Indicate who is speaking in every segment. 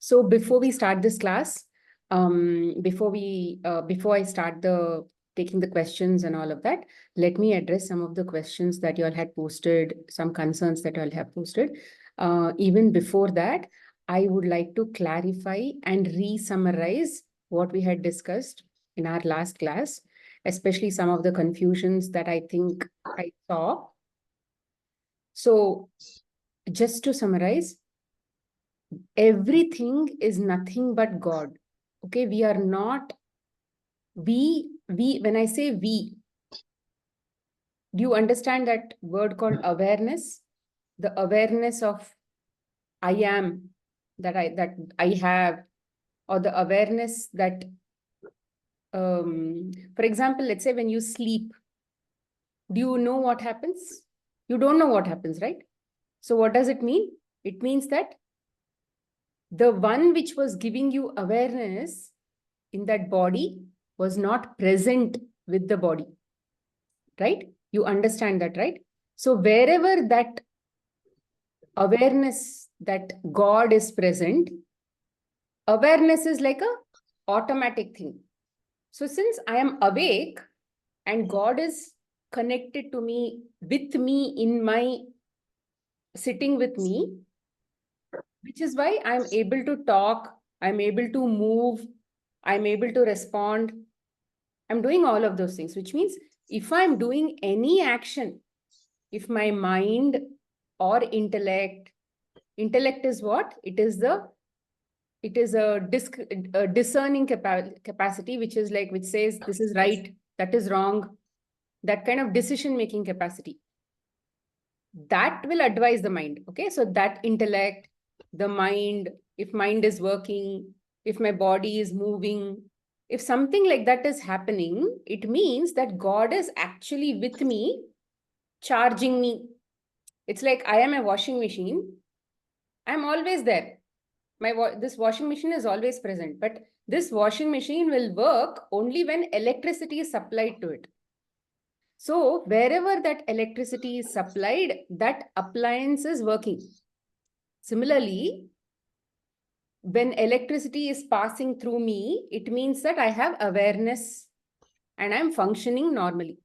Speaker 1: So before we start this class, before I start taking the questions and all of that, let me address some of the questions that you all had posted, some concerns that you all have posted. Even before that, I would like to clarify and re-summarize what we had discussed in our last class, especially some of the confusions that I think I saw. So just to summarize, everything is nothing but God. Okay, we are not, when I say we, do you understand that word called awareness? The awareness of I am, that I have, or the awareness that, for example, let's say when you sleep, do you know what happens? You don't know what happens, right? So what does it mean? It means that the one which was giving you awareness in that body was not present with the body, right? You understand that, right? So wherever that awareness that God is present, awareness is like a automatic thing. So since I am awake and God is connected to me, with me in my sitting with me, which is why I'm able to talk, I'm able to move, I'm able to respond. I'm doing all of those things, which means if I'm doing any action, if my mind or intellect is what? It is a discerning capacity, which is like, which says this is right, that is wrong, that kind of decision-making capacity. That will advise the mind. Okay, so that intellect, the mind, if mind is working, if my body is moving, if something like that is happening, it means that God is actually with me, charging me. It's like I am a washing machine. I'm always there. This washing machine is always present, but this washing machine will work only when electricity is supplied to it. So wherever that electricity is supplied, that appliance is working. Similarly, when electricity is passing through me, it means that I have awareness and I'm functioning normally.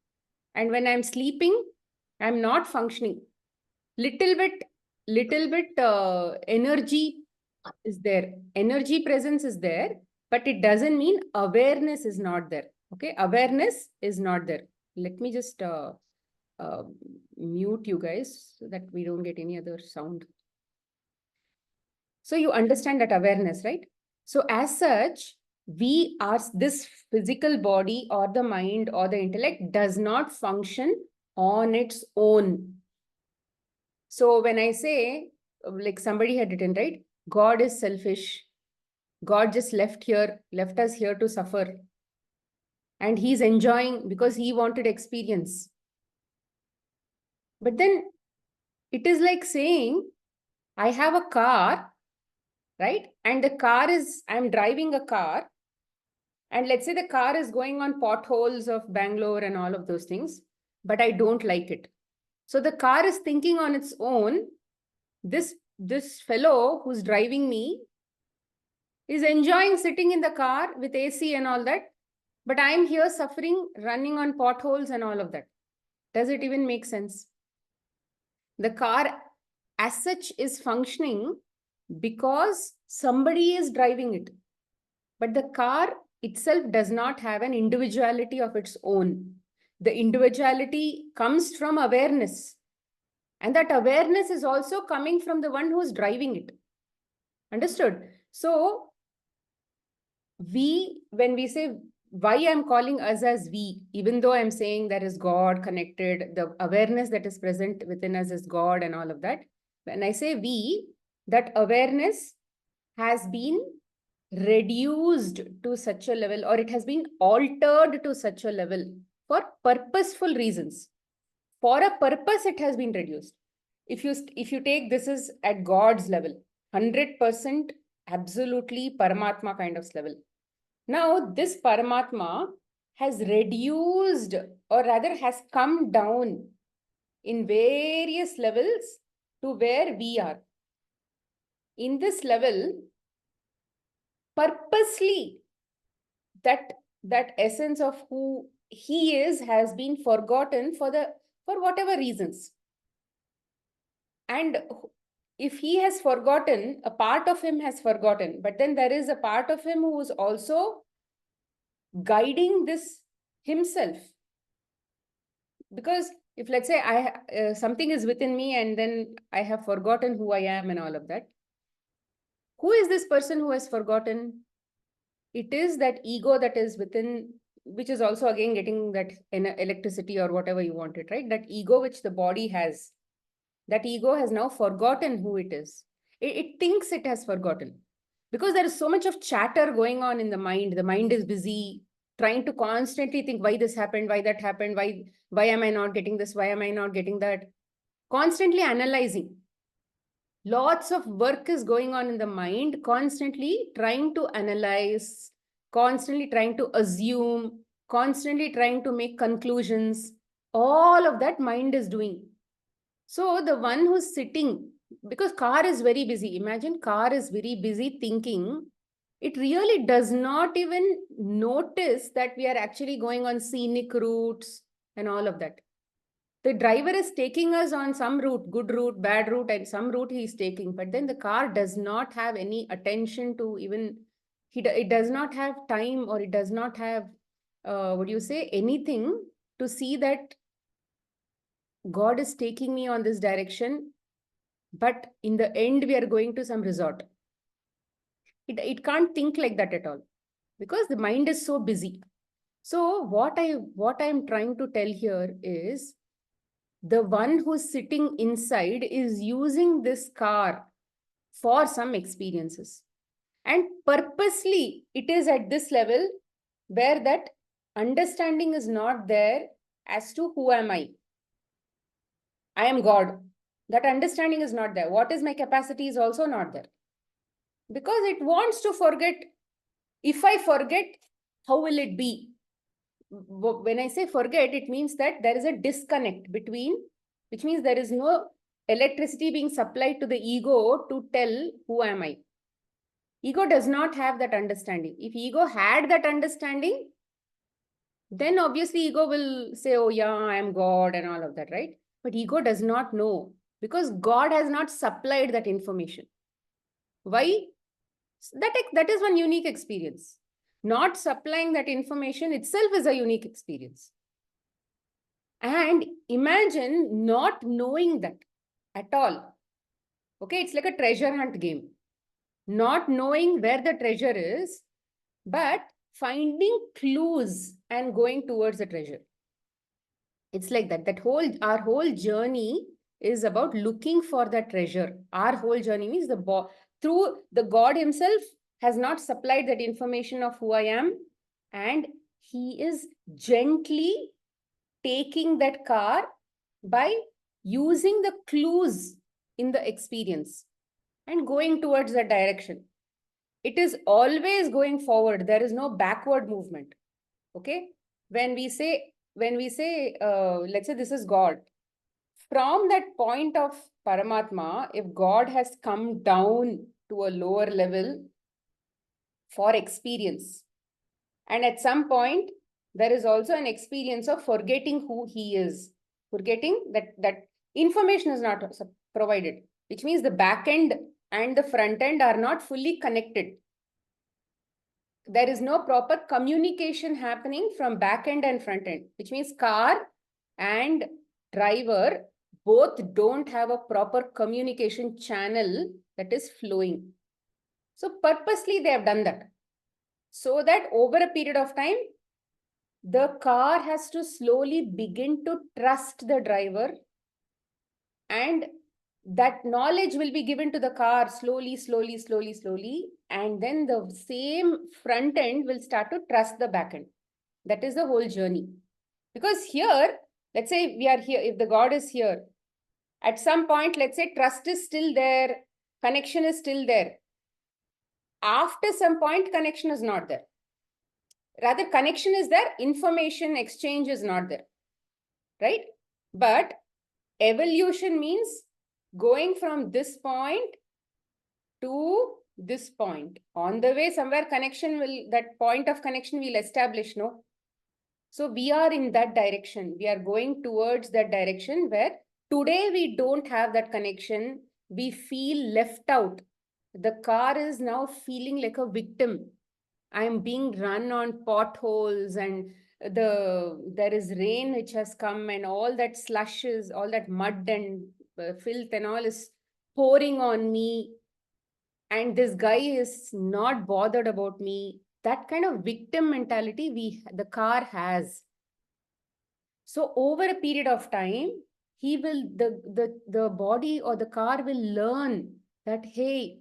Speaker 1: And when I'm sleeping, I'm not functioning. Little bit energy is there. Energy presence is there, but it doesn't mean awareness is not there. Okay, awareness is not there. Let me just mute you guys so that we don't get any other sound. So you understand that awareness, right? So as such, we are, this physical body or the mind or the intellect does not function on its own. So when I say, like somebody had written, right? God is selfish. God just left us here to suffer. And he's enjoying because he wanted experience. But then it is like saying, I have a car, right? And the car is, I'm driving a car. And let's say the car is going on potholes of Bangalore and all of those things, but I don't like it. So the car is thinking on its own, this fellow who's driving me is enjoying sitting in the car with AC and all that, but I'm here suffering, running on potholes and all of that. Does it even make sense? The car as such is functioning because somebody is driving it. But the car itself does not have an individuality of its own. The individuality comes from awareness. And that awareness is also coming from the one who's driving it. Understood? So, when we say why I'm calling us as we, even though I'm saying there is God connected, the awareness that is present within us is God and all of that. When I say we, that awareness has been reduced to such a level, or it has been altered to such a level for purposeful reasons. For a purpose, it has been reduced. If you take this is at God's level, 100% absolutely Paramatma kind of level. Now, this Paramatma has reduced, or rather has come down in various levels to where we are. In this level, purposely that essence of who he is has been forgotten for whatever reasons. And if he has forgotten, a part of him has forgotten, but then there is a part of him who is also guiding this himself. Because if, let's say, something is within me and then I have forgotten who I am and all of that, who is this person who has forgotten? It is that ego that is within, which is also again getting that electricity or whatever you want it, right? That ego which the body has, that ego has now forgotten who it is. It thinks it has forgotten because there is so much of chatter going on in the mind. The mind is busy trying to constantly think why this happened, why that happened, why am I not getting this, why am I not getting that? Constantly analyzing. Lots of work is going on in the mind, constantly trying to analyze, constantly trying to assume, constantly trying to make conclusions. All of that mind is doing. So the one who's sitting, because car is very busy, imagine car is very busy thinking, it really does not even notice that we are actually going on scenic routes and all of that. The driver is taking us on some route, good route, bad route, and some route he is taking. But then the car does not have any attention to even, it does not have time, or it does not have, what do you say, anything to see that God is taking me on this direction. But in the end, we are going to some resort. It can't think like that at all because the mind is so busy. So what I'm trying to tell here is, the one who's sitting inside is using this car for some experiences. And purposely, it is at this level where that understanding is not there as to who am I? I am God. That understanding is not there. What is my capacity is also not there. Because it wants to forget. If I forget, how will it be? When I say forget, it means that there is a disconnect between, which means there is no electricity being supplied to the ego to tell who am I. Ego does not have that understanding. If ego had that understanding, then obviously ego will say, oh yeah, I am God and all of that, right? But ego does not know because God has not supplied that information. Why? That is one unique experience. Not supplying that information itself is a unique experience. And imagine not knowing that at all. Okay, it's like a treasure hunt game. Not knowing where the treasure is, but finding clues and going towards the treasure. It's like that. Our whole journey is about looking for that treasure. Our whole journey means through the God himself has not supplied that information of who I am, and he is gently taking that car by using the clues in the experience and going towards that direction. It is always going forward. There is no backward movement. Okay. When we say, let's say this is God, from that point of Paramatma, if God has come down to a lower level for experience, and at some point, there is also an experience of forgetting who he is, forgetting that information is not provided, which means the back end and the front end are not fully connected. There is no proper communication happening from back end and front end, which means car and driver both don't have a proper communication channel that is flowing. So purposely they have done that. So that over a period of time, the car has to slowly begin to trust the driver, and that knowledge will be given to the car slowly, slowly, slowly, slowly. And then the same front end will start to trust the back end. That is the whole journey. Because here, let's say we are here, if the God is here, at some point, let's say trust is still there, connection is still there. After some point, connection is not there. Rather, connection is there, information exchange is not there, right? But evolution means going from this point to this point. On the way, somewhere that point of connection will establish, no? So we are in that direction. We are going towards that direction where today we don't have that connection. We feel left out. The car is now feeling like a victim. I am being run on potholes, and there is rain which has come, and all that slushes, all that mud and filth and all is pouring on me, and this guy is not bothered about me. That kind of victim mentality the car has. So over a period of time, the body or the car will learn that, hey,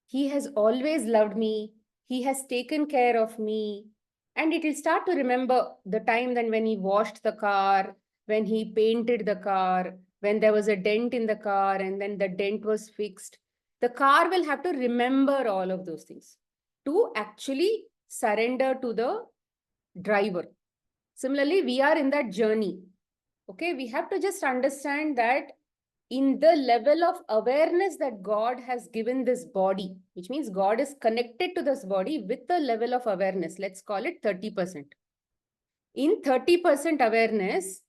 Speaker 1: he has always loved me. He has taken care of me. And it will start to remember the time then when he washed the car, when he painted the car, when there was a dent in the car and then the dent was fixed. The car will have to remember all of those things to actually surrender to the driver. Similarly, we are in that journey. Okay, we have to just understand that in the level of awareness that God has given this body, which means God is connected to this body with the level of awareness. Let's call it 30%. In 30% awareness,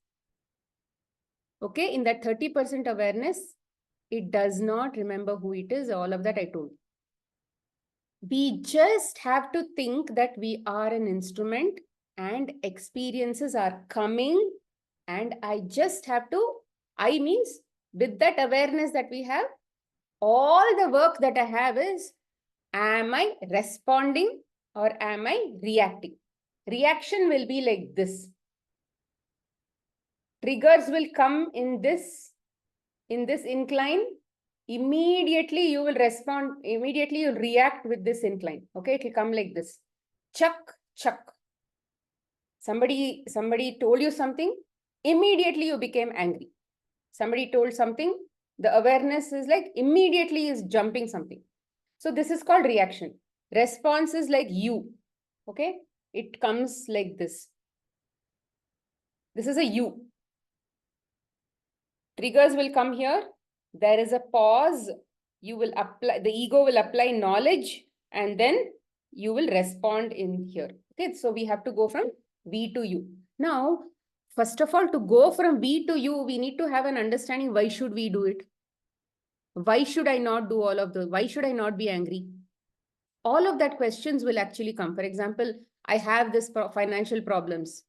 Speaker 1: okay, in that 30% awareness, it does not remember who it is, all of that I told. We just have to think that we are an instrument and experiences are coming, and I just have to, I means with that awareness that we have, all the work that I have is, am I responding or am I reacting? Reaction will be like this. Triggers will come in this incline. Immediately you will respond, immediately you'll react with this incline. Okay, it will come like this. Chuck, chuck. Somebody told you something, immediately you became angry. Somebody told something, the awareness is like immediately is jumping something. So this is called reaction. Response is like U. Okay, it comes like this. This is a U. Triggers will come here. There is a pause. You will apply, the ego will apply knowledge, and then you will respond in here. Okay, so we have to go from V to U. Now, first of all, to go from V to U, we need to have an understanding, why should we do it? Why should I not do all of those? Why should I not be angry? All of that questions will actually come. For example, I have this financial problems.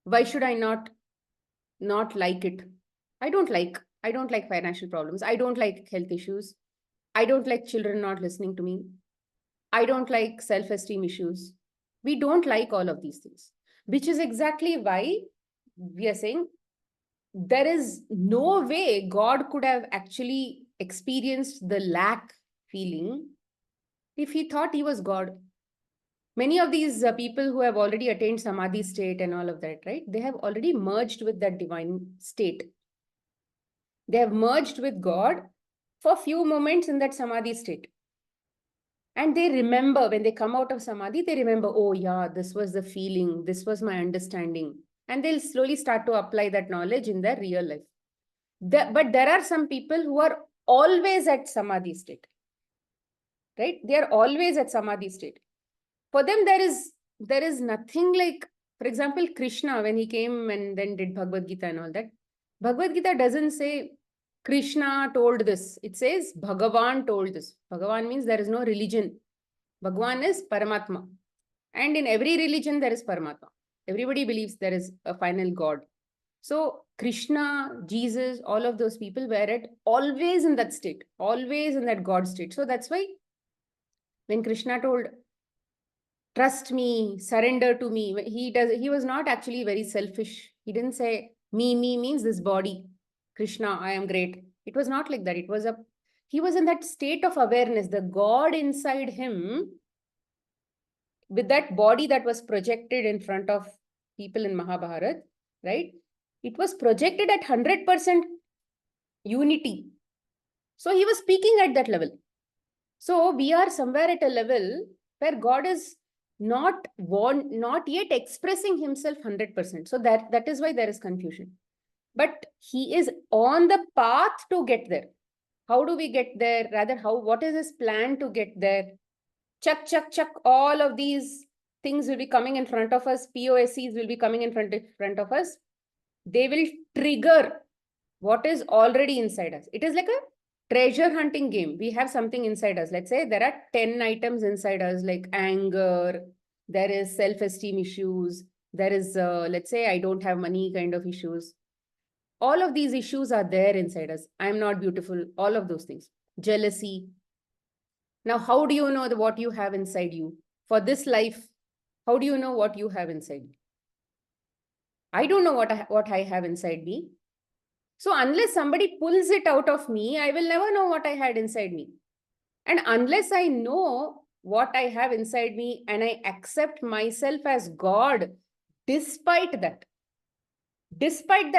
Speaker 1: Why should I not like it? I don't like financial problems. I don't like health issues. I don't like children not listening to me. I don't like self-esteem issues. We don't like all of these things, which is exactly why we are saying there is no way God could have actually experienced the lack feeling if he thought he was God. Many of these people who have already attained samadhi state and all of that, right? They have already merged with that divine state. They have merged with God for a few moments in that samadhi state. And they remember, when they come out of samadhi, they remember, oh yeah, this was the feeling, this was my understanding. And they'll slowly start to apply that knowledge in their real life. But there are some people who are always at samadhi state, right? They are always at samadhi state. For them, there is nothing like, for example, Krishna, when he came and then did Bhagavad Gita and all that, Bhagavad Gita doesn't say Krishna told this. It says Bhagavan told this. Bhagavan means there is no religion. Bhagavan is Paramatma. And in every religion, there is Paramatma. Everybody believes there is a final God. So Krishna, Jesus, all of those people were always in that state, always in that God state. So that's why when Krishna told, trust me, surrender to me, he was not actually very selfish. He didn't say, me means this body. Krishna, I am great. It was not like that. He was in that state of awareness. The God inside him, with that body that was projected in front of people in Mahabharata, right? It was projected at 100% unity. So he was speaking at that level. So we are somewhere at a level where God is not yet expressing himself 100%. So that is why there is confusion. But he is on the path to get there. How do we get there? Rather, what is his plan to get there? Chuck, chuck, chuck, all of these things will be coming in front of us. POSCs will be coming in front of us. They will trigger what is already inside us. It is like a treasure hunting game. We have something inside us. Let's say there are 10 items inside us, like anger, there is self-esteem issues, there is, let's say, I don't have money kind of issues. All of these issues are there inside us. I'm not beautiful, all of those things. Jealousy. Now, how do you know what you have inside you? For this life, how do you know what you have inside you? I don't know what I have inside me. So unless somebody pulls it out of me, I will never know what I had inside me. And unless I know what I have inside me and I accept myself as God, despite that,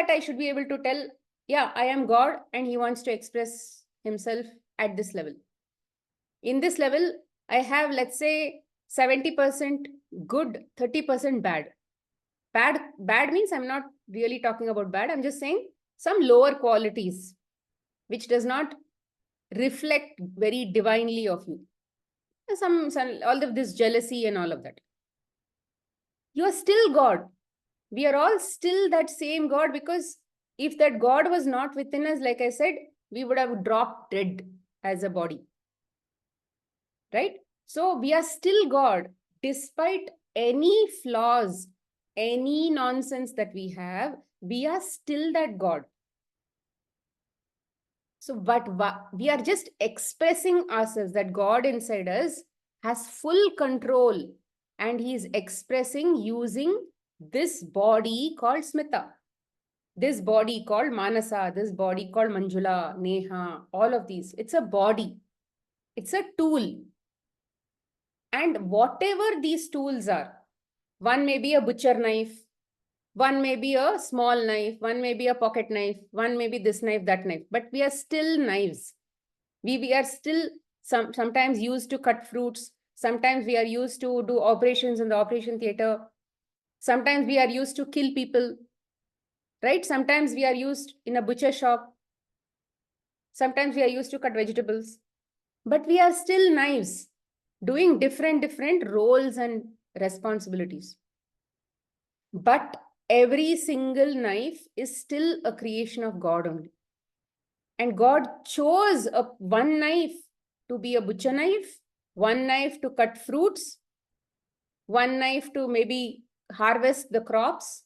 Speaker 1: I should be able to tell, yeah, I am God and he wants to express himself at this level. In this level, I have, let's say, 70% good, 30% bad. Bad means I'm not really talking about bad. I'm just saying some lower qualities, which does not reflect very divinely of you. Some all of this jealousy and all of that. You are still God. We are all still that same God, because if that God was not within us, like I said, we would have dropped dead as a body. Right? So we are still God, despite any flaws, any nonsense that we have, we are still that God. So, but we are just expressing ourselves, that God inside us has full control and he is expressing using this body called Smita, this body called Manasa, this body called Manjula, Neha, all of these. It's a body. It's a tool. And whatever these tools are, one may be a butcher knife, one may be a small knife, one may be a pocket knife, one may be this knife, that knife, but we are still knives. We are still sometimes used to cut fruits. Sometimes we are used to do operations in the operation theater. Sometimes we are used to kill people, right? Sometimes we are used in a butcher shop. Sometimes we are used to cut vegetables, but we are still knives doing different roles and responsibilities. But every single knife is still a creation of God only. And God chose one knife to be a butcher knife, one knife to cut fruits, one knife to maybe harvest the crops.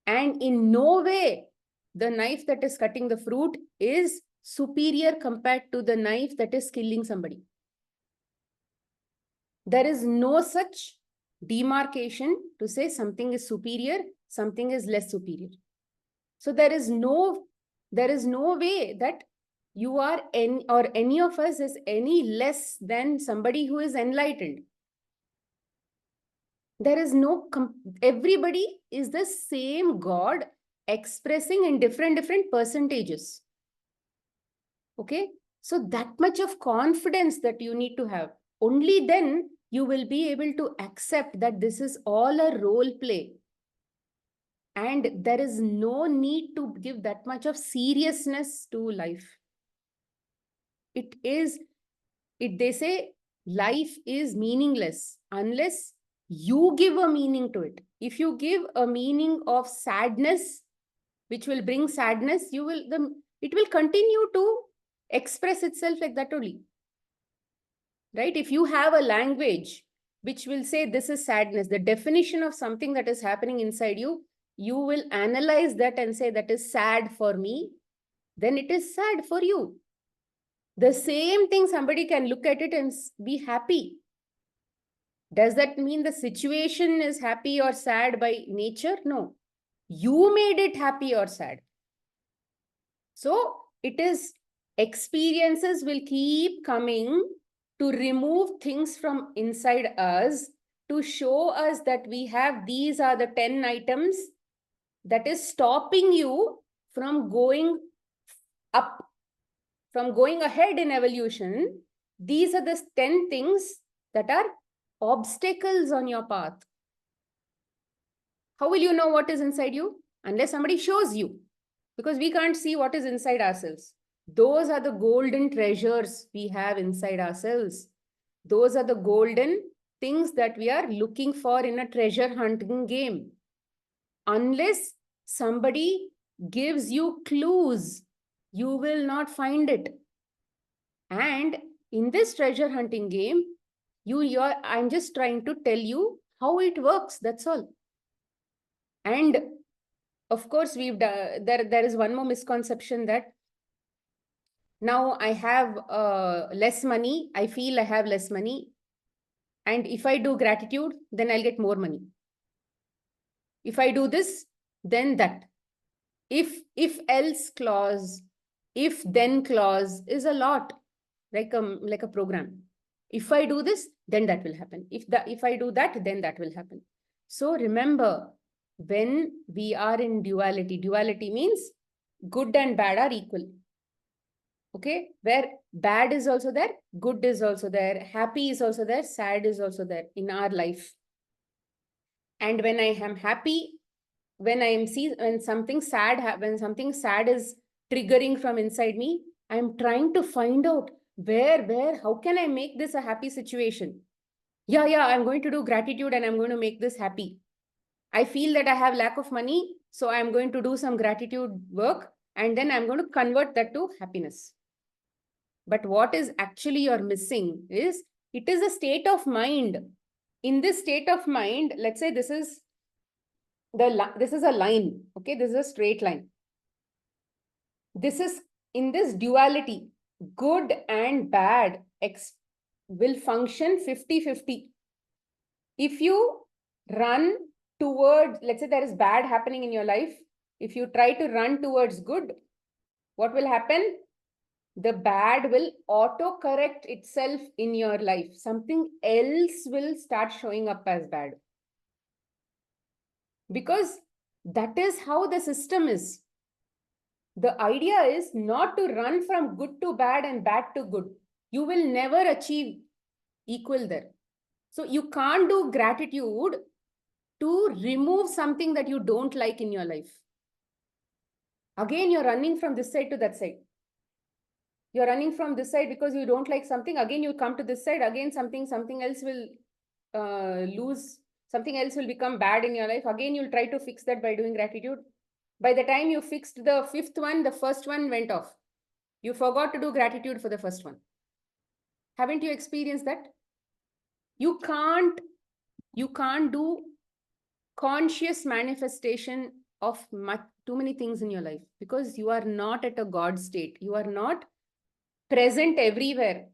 Speaker 1: And in no way the knife that is cutting the fruit is superior compared to the knife that is killing somebody. There is no such demarcation to say something is superior, something is less superior. So there is no way that you are any of us is any less than somebody who is enlightened. There is no, everybody is the same God expressing in different percentages. Okay. So that much of confidence that you need to have. Only then you will be able to accept that this is all a role play. And there is no need to give that much of seriousness to life. They say life is meaningless unless you give a meaning to it. If you give a meaning of sadness, which will bring sadness, it will continue to express itself like that only. Right? If you have a language which will say this is sadness, the definition of something that is happening inside you, you will analyze that and say that is sad for me, then it is sad for you. The same thing, somebody can look at it and be happy. Does that mean the situation is happy or sad by nature? No. You made it happy or sad. So it is, experiences will keep coming to remove things from inside us, to show us that we have, these are the 10 items that is stopping you from going up, from going ahead in evolution. These are the 10 things that are obstacles on your path. How will you know what is inside you? Unless somebody shows you, because we can't see what is inside ourselves. Those are the golden treasures we have inside ourselves. Those are the golden things that we are looking for in a treasure hunting game. Unless somebody gives you clues, you will not find it. And in this treasure hunting game, I'm just trying to tell you how it works. That's all. And of course, there is one more misconception that now I have less money. I feel I have less money. And if I do gratitude, then I'll get more money. If I do this, then that. If else clause, if then clause is a lot, like a program. If I do this, then that will happen. If I do that, then that will happen. So remember, when we are in duality means good and bad are equal. Okay, where bad is also there, good is also there, happy is also there, sad is also there in our life. And when I am happy, when something sad is triggering from inside me, I'm trying to find out how can I make this a happy situation? Yeah, I'm going to do gratitude and I'm going to make this happy. I feel that I have lack of money, so I'm going to do some gratitude work and then I'm going to convert that to happiness. But what is actually you're missing is, it is a state of mind. In this state of mind, let's say this is a line, okay? This is a straight line. This is in this duality, good and bad will function 50-50. If you run towards, let's say there is bad happening in your life, if you try to run towards good, what will happen? The bad will auto-correct itself in your life. Something else will start showing up as bad. Because that is how the system is. The idea is not to run from good to bad and bad to good. You will never achieve equal there. So you can't do gratitude to remove something that you don't like in your life. Again, you're running from this side to that side. You're running from this side because you don't like something. Again, you come to this side. Again, something else will lose. Something else will become bad in your life. Again, you'll try to fix that by doing gratitude. By the time you fixed the fifth one, the first one went off. You forgot to do gratitude for the first one. Haven't you experienced that? You can't do conscious manifestation of too many things in your life because you are not at a God state. You are not present everywhere.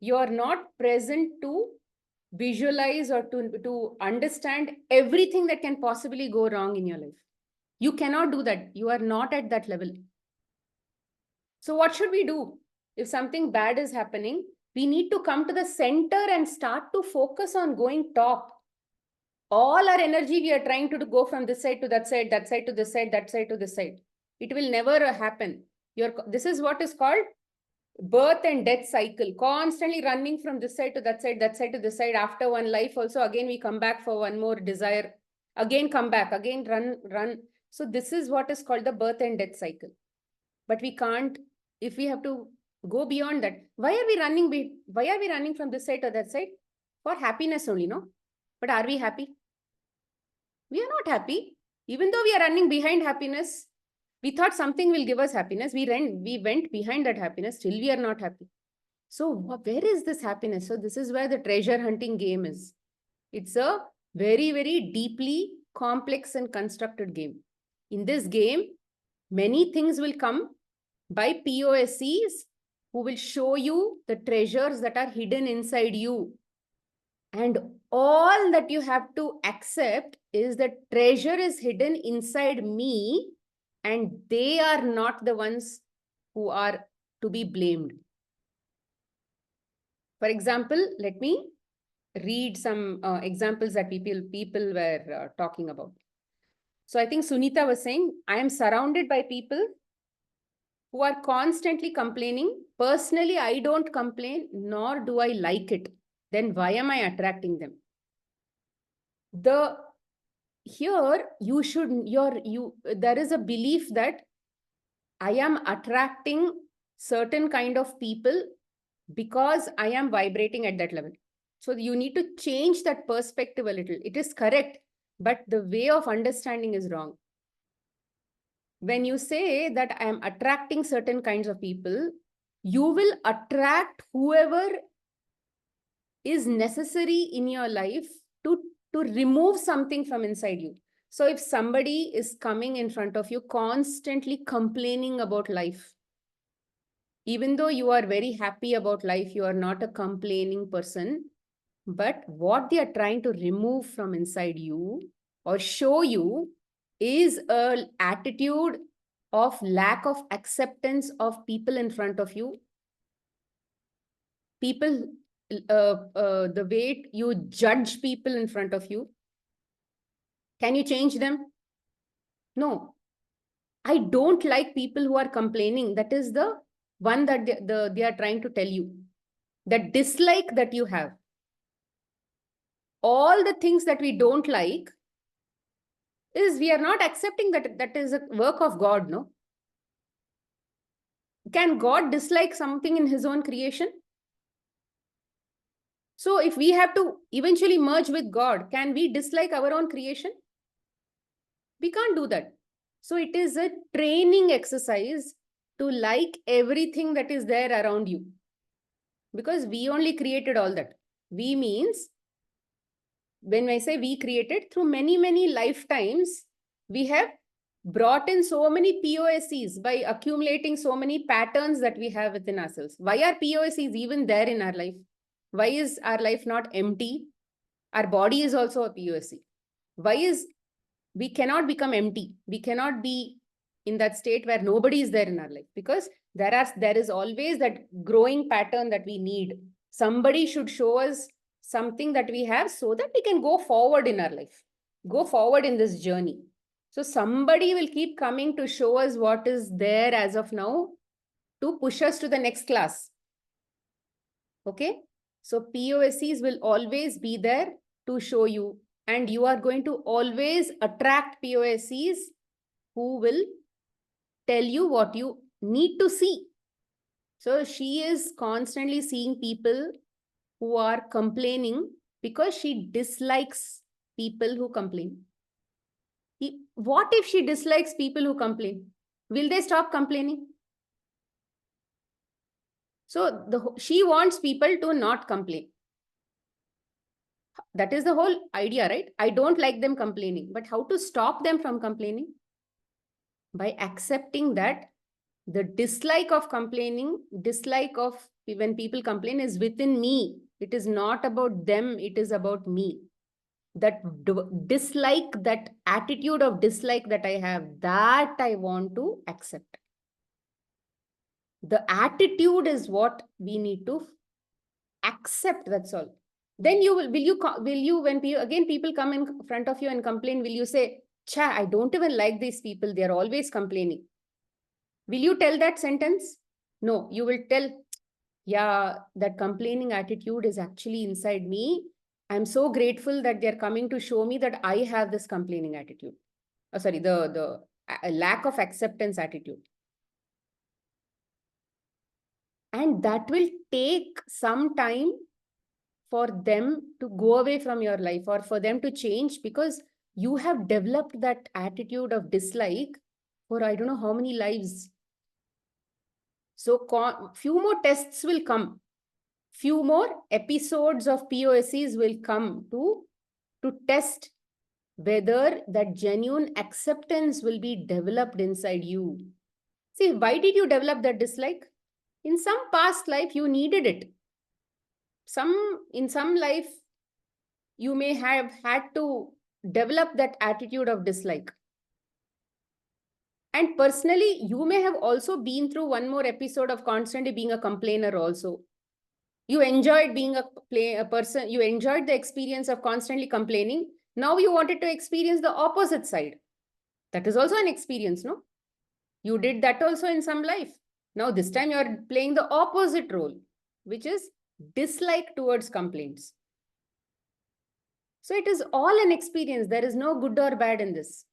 Speaker 1: You are not present to visualize or to understand everything that can possibly go wrong in your life. You cannot do that. You are not at that level. So what should we do? If something bad is happening, we need to come to the center and start to focus on going top. All our energy, we are trying to go from this side to that side to this side, that side to this side. It will never happen. This is what is called birth and death cycle, constantly running from this side to that side to this side. After one life also, again, we come back for one more desire, again, come back, again, run. So this is what is called the birth and death cycle. But we can't, if we have to go beyond that, why are we running from this side to that side? For happiness only, no? But are we happy? We are not happy. Even though we are running behind happiness, we thought something will give us happiness. We went behind that happiness, still we are not happy. So where is this happiness? So this is where the treasure hunting game is. It's a very, very deeply complex and constructed game. In this game, many things will come by POSCs who will show you the treasures that are hidden inside you. And all that you have to accept is that treasure is hidden inside me and they are not the ones who are to be blamed. For example, let me read some examples that people were talking about. So I think Sunita was saying, I am surrounded by people who are constantly complaining. Personally, I don't complain, nor do I like it. Then why am I attracting them? There is a belief that I am attracting certain kind of people because I am vibrating at that level. So you need to change that perspective a little. It is correct, but the way of understanding is wrong. When you say that I am attracting certain kinds of people, you will attract whoever is necessary in your life to remove something from inside you. So if somebody is coming in front of you constantly complaining about life, even though you are very happy about life, you are not a complaining person, but what they are trying to remove from inside you or show you is an attitude of lack of acceptance of people in front of you. People, the way you judge people in front of you. Can you change them? No. I don't like people who are complaining. That is the one that they are trying to tell you. That dislike that you have. All the things that we don't like is we are not accepting that is a work of God, no? Can God dislike something in his own creation? So if we have to eventually merge with God, can we dislike our own creation? We can't do that. So it is a training exercise to like everything that is there around you. Because we only created all that. We means, when I say we created, through many, many lifetimes, we have brought in so many POSEs by accumulating so many patterns that we have within ourselves. Why are POSEs even there in our life? Why is our life not empty? Our body is also a POSE. Why is we cannot become empty? We cannot be in that state where nobody is there in our life, because there is always that growing pattern that we need. Somebody should show us something that we have so that we can go forward in our life, go forward in this journey. So somebody will keep coming to show us what is there as of now to push us to the next class. Okay. So POSEs will always be there to show you, and you are going to always attract POSEs who will tell you what you need to see. So she is constantly seeing people who are complaining because she dislikes people who complain. What if she dislikes people who complain? Will they stop complaining? So she wants people to not complain. That is the whole idea, right? I don't like them complaining, but how to stop them from complaining? By accepting that the dislike of complaining, dislike of when people complain is within me. It is not about them, it is about me. That dislike, that attitude of dislike that I have, that I want to accept. The attitude is what we need to accept, that's all. Then you will you, when people come in front of you and complain, will you say, cha, I don't even like these people, they're always complaining? Will you tell that sentence? No, you will tell, yeah, that complaining attitude is actually inside me. I'm so grateful that they're coming to show me that I have this complaining attitude. Oh, sorry, the lack of acceptance attitude. And that will take some time for them to go away from your life, or for them to change, because you have developed that attitude of dislike for I don't know how many lives. So few more tests will come. Few more episodes of POSEs will come to test whether that genuine acceptance will be developed inside you. See, why did you develop that dislike? In some past life, you needed it. In some life, you may have had to develop that attitude of dislike. And personally, you may have also been through one more episode of constantly being a complainer also. You enjoyed being a person, you enjoyed the experience of constantly complaining. Now you wanted to experience the opposite side. That is also an experience, no? You did that also in some life. Now this time you are playing the opposite role, which is dislike towards complaints. So it is all an experience. There is no good or bad in this.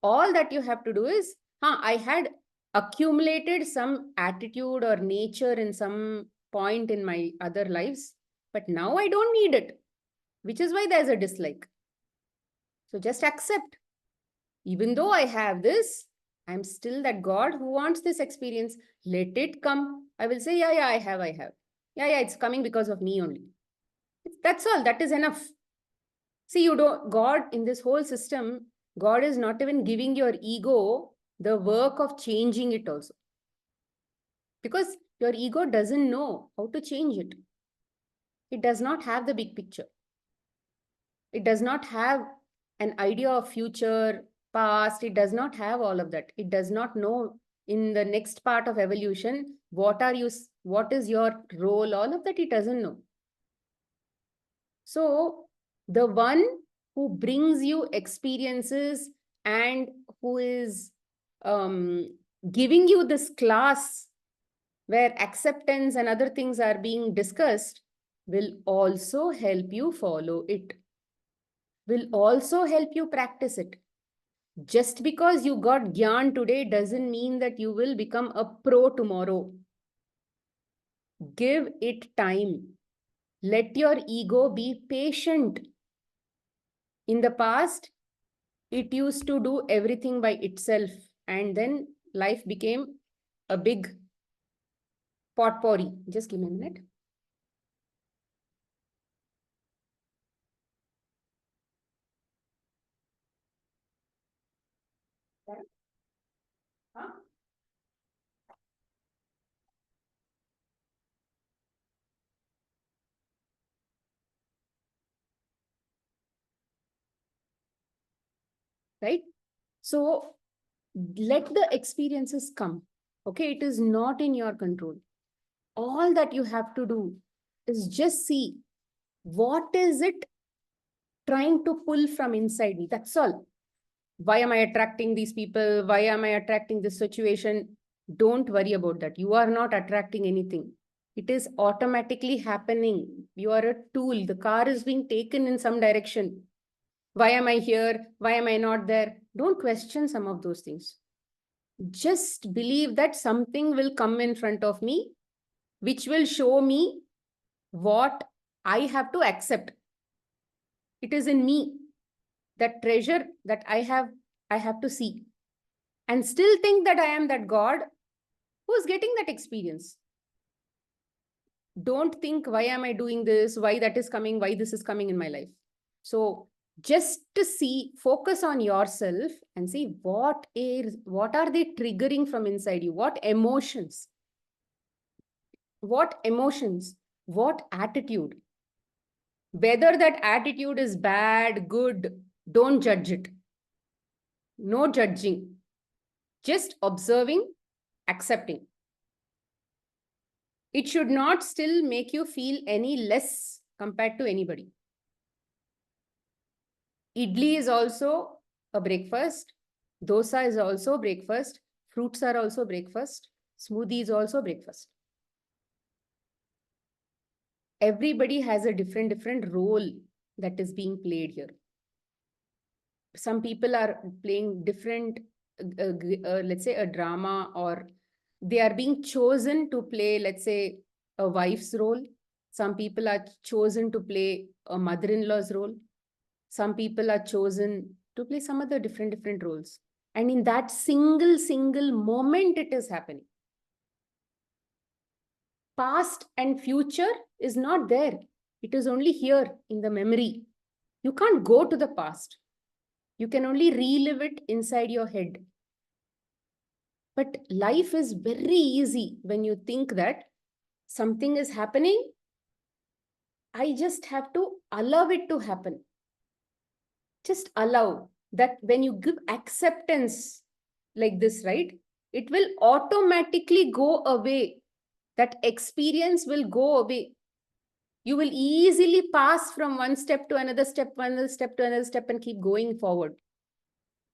Speaker 1: All that you have to do is, I had accumulated some attitude or nature in some point in my other lives. But now I don't need it, which is why there's a dislike. So just accept. Even though I have this, I'm still that God who wants this experience. Let it come. I will say, yeah, I have. Yeah, it's coming because of me only. That's all. That is enough. See, God in this whole system, God is not even giving your ego the work of changing it also. Because your ego doesn't know how to change it. It does not have the big picture. It does not have an idea of future, past. It does not have all of that. It does not know in the next part of evolution, what is your role, all of that it doesn't know. So the one who brings you experiences and who is giving you this class where acceptance and other things are being discussed will also help you follow it, will also help you practice it. Just because you got gyan today doesn't mean that you will become a pro tomorrow. Give it time. Let your ego be patient. In the past, it used to do everything by itself, and then life became a big potpourri. Just give me a minute. Huh? Right? So let the experiences come. Okay, it is not in your control. All that you have to do is just see what is it trying to pull from inside me. That's all. Why am I attracting these people? Why am I attracting this situation? Don't worry about that. You are not attracting anything. It is automatically happening. You are a tool. The car is being taken in some direction. Why am I here? Why am I not there? Don't question some of those things. Just believe that something will come in front of me, which will show me what I have to accept. It is in me. That treasure that I have to see. And still think that I am that God who is getting that experience. Don't think, why am I doing this? Why that is coming? Why this is coming in my life? So just to see, focus on yourself and see what are they triggering from inside you? What emotions? What emotions? What attitude? Whether that attitude is bad, good, don't judge it. No judging. Just observing, accepting. It should not still make you feel any less compared to anybody. Idli is also a breakfast. Dosa is also breakfast. Fruits are also breakfast. Smoothie is also breakfast. Everybody has a different role that is being played here. Some people are playing different, let's say a drama, or they are being chosen to play, let's say, a wife's role. Some people are chosen to play a mother-in-law's role. Some people are chosen to play some other different roles. And in that single moment, it is happening. Past and future is not there. It is only here in the memory. You can't go to the past. You can only relive it inside your head. But life is very easy when you think that something is happening. I just have to allow it to happen. Just allow that. When you give acceptance like this, right, it will automatically go away. That experience will go away. You will easily pass from one step to another step, one step to another step, and keep going forward.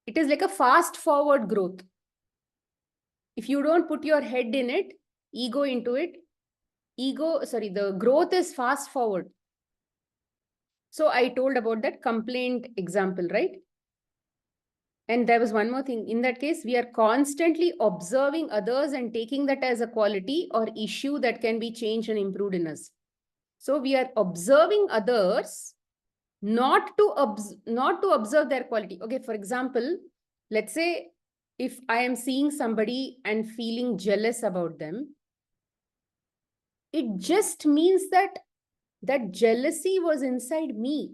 Speaker 1: It is like a fast forward growth. If you don't put your head in it, ego into it, the growth is fast forward. So I told about that complaint example, right? And there was one more thing. In that case, we are constantly observing others and taking that as a quality or issue that can be changed and improved in us. So we are observing others, not to observe their quality. Okay, for example, let's say if I am seeing somebody and feeling jealous about them, it just means that that jealousy was inside me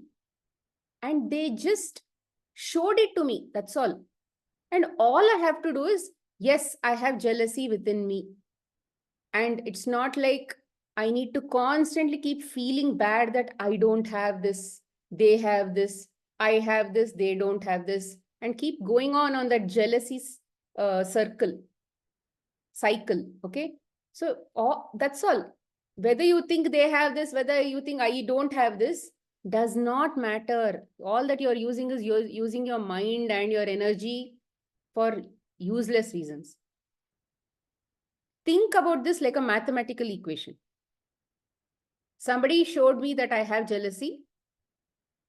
Speaker 1: and they just showed it to me. That's all. And all I have to do is, yes, I have jealousy within me. And it's not like I need to constantly keep feeling bad that I don't have this, they have this, I have this, they don't have this, and keep going on that jealousy cycle. Okay. So that's all. Whether you think they have this, whether you think I don't have this, does not matter. All that you're using is you're using your mind and your energy for useless reasons. Think about this like a mathematical equation. Somebody showed me that I have jealousy.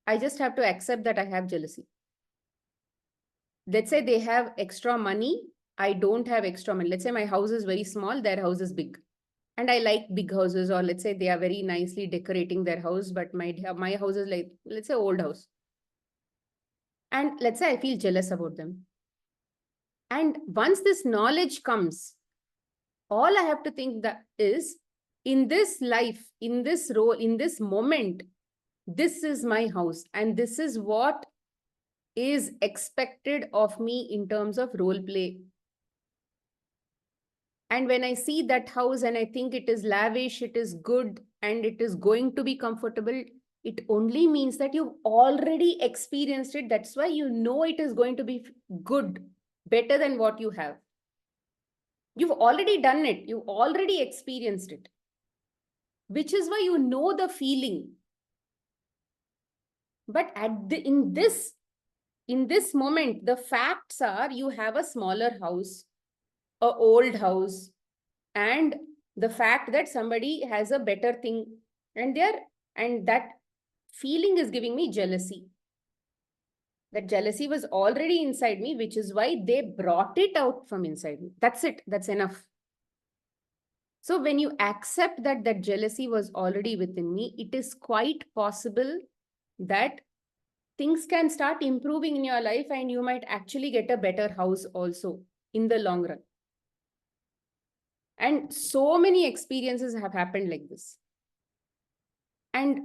Speaker 1: I just have to accept that I have jealousy. Let's say they have extra money. I don't have extra money. Let's say my house is very small, their house is big. And I like big houses, or let's say they are very nicely decorating their house, but my house is like, let's say, old house. And let's say I feel jealous about them. And once this knowledge comes, all I have to think that is, in this life, in this role, in this moment, this is my house and this is what is expected of me in terms of role play. And when I see that house and I think it is lavish, it is good, and it is going to be comfortable, it only means that you've already experienced it. That's why you know it is going to be good, better than what you have. You've already done it. You've already experienced it, which is why you know the feeling. But in this moment, the facts are you have a smaller house, a old house, and the fact that somebody has a better thing, and that feeling is giving me jealousy. That jealousy was already inside me, which is why they brought it out from inside me. That's it. That's enough. So when you accept that that jealousy was already within me, it is quite possible that things can start improving in your life and you might actually get a better house also in the long run. And so many experiences have happened like this. And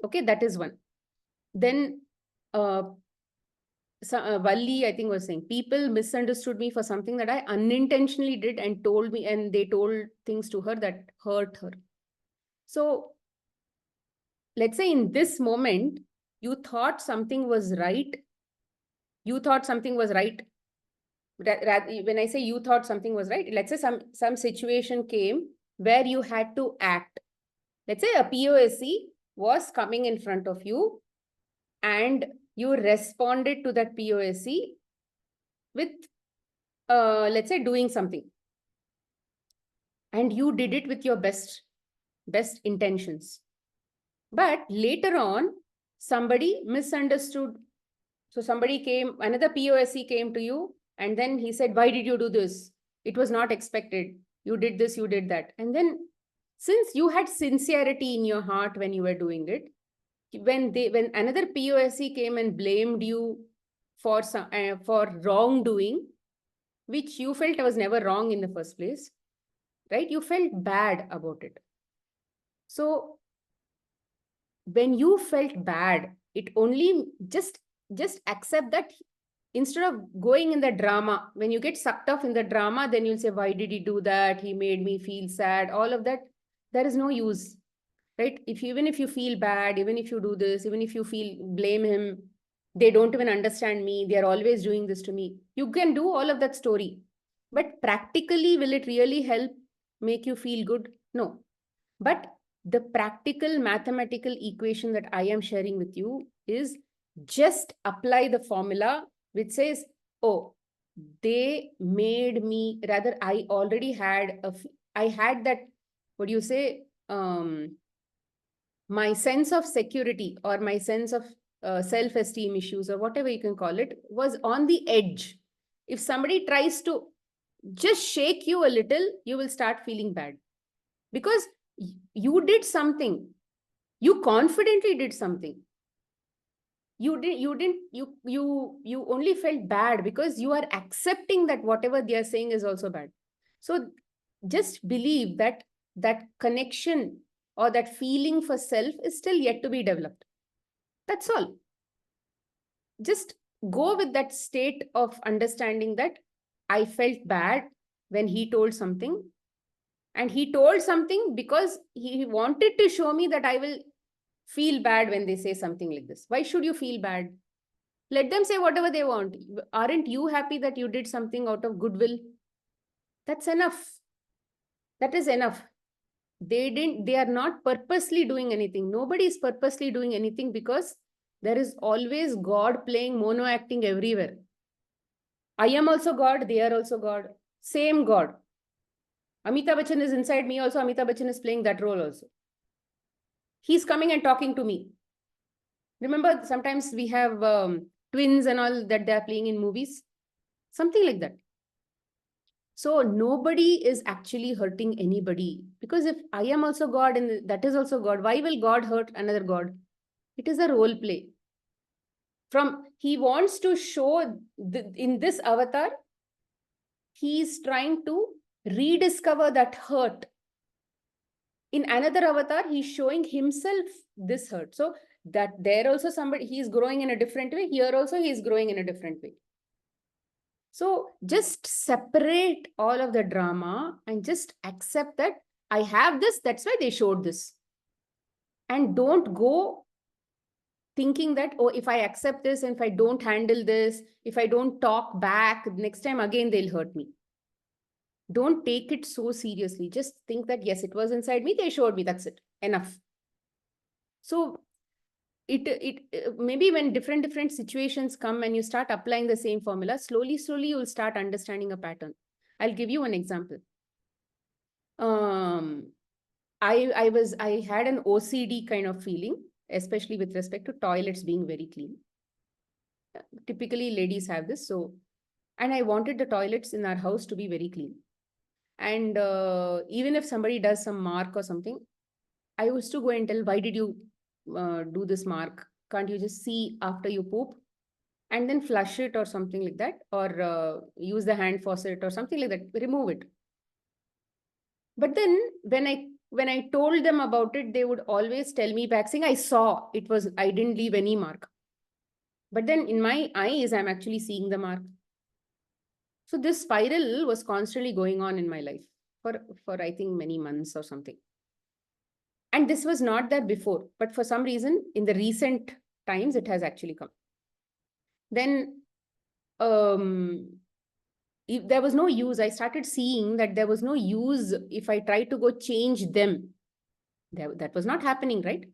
Speaker 1: okay, that is one. Then Valli, I think, was saying, people misunderstood me for something that I unintentionally did and told me, and they told things to her that hurt her. So let's say in this moment, you thought something was right. You thought something was right. When I say you thought something was right, let's say some situation came where you had to act. Let's say a POSC was coming in front of you and you responded to that POSC with, let's say, doing something. And you did it with your best intentions. But later on, somebody misunderstood. So somebody came, another POSC came to you, and then he said, why did you do this? It was not expected. You did this, you did that. And then since you had sincerity in your heart when you were doing it, when another POSC came and blamed you for wrongdoing, which you felt was never wrong in the first place, right? You felt bad about it. So when you felt bad, it only just accept that. Instead of going in the drama, when you get sucked off in the drama, then you'll say, why did he do that? He made me feel sad. All of that, there is no use, right? Even if you feel bad, even if you do this, even if you blame him, they don't even understand me, they're always doing this to me. You can do all of that story. But practically, will it really help make you feel good? No. But the practical mathematical equation that I am sharing with you is just apply the formula which says, oh, they made me, rather, I already had, I had that, what do you say, my sense of security or my sense of self-esteem issues or whatever you can call it was on the edge. If somebody tries to just shake you a little, you will start feeling bad because you did something. You confidently did something. You only felt bad because you are accepting that whatever they are saying is also bad. So just believe that that connection or that feeling for self is still yet to be developed. That's all. Just go with that state of understanding that I felt bad when he told something, and he told something because he wanted to show me that I will feel bad when they say something like this. Why should you feel bad? Let them say whatever they want. Aren't you happy that you did something out of goodwill? That's enough. That is enough. They are not purposely doing anything. Nobody is purposely doing anything, because there is always God playing mono acting everywhere. I am also God, they are also God. Same God. Amitabh Bachchan is inside me also. Amitabh Bachchan is playing that role also. He's coming and talking to me. Remember, sometimes we have twins and all that they are playing in movies. Something like that. So nobody is actually hurting anybody, because if I am also God and that is also God, why will God hurt another God? It is a role play. He wants to show in this avatar, he is trying to rediscover that hurt. In another avatar, he's showing himself this hurt. So that there also somebody, he is growing in a different way. Here also he is growing in a different way. So just separate all of the drama and just accept that I have this, that's why they showed this. And don't go thinking that, oh, if I accept this and if I don't handle this, if I don't talk back, next time again they'll hurt me. Don't take it so seriously. Just think that, yes, it was inside me, they showed me, that's it, enough. So it maybe when different situations come and you start applying the same formula, slowly you'll start understanding a pattern. I'll give you an example. I had an OCD kind of feeling, especially with respect to toilets being very clean. Typically ladies have this. So, and I wanted the toilets in our house to be very clean. And even if somebody does some mark or something, I used to go and tell, why did you do this mark? Can't you just see after you poop and then flush it or something like that? Or use the hand faucet or something like that, remove it. But then when I told them about it, they would always tell me back saying, I didn't leave any mark. But then in my eyes, I'm actually seeing the mark. So this spiral was constantly going on in my life for I think many months or something. And this was not there before, but for some reason in the recent times, it has actually come. Then if there was no use, I started seeing that there was no use if I tried to go change them. That was not happening, right?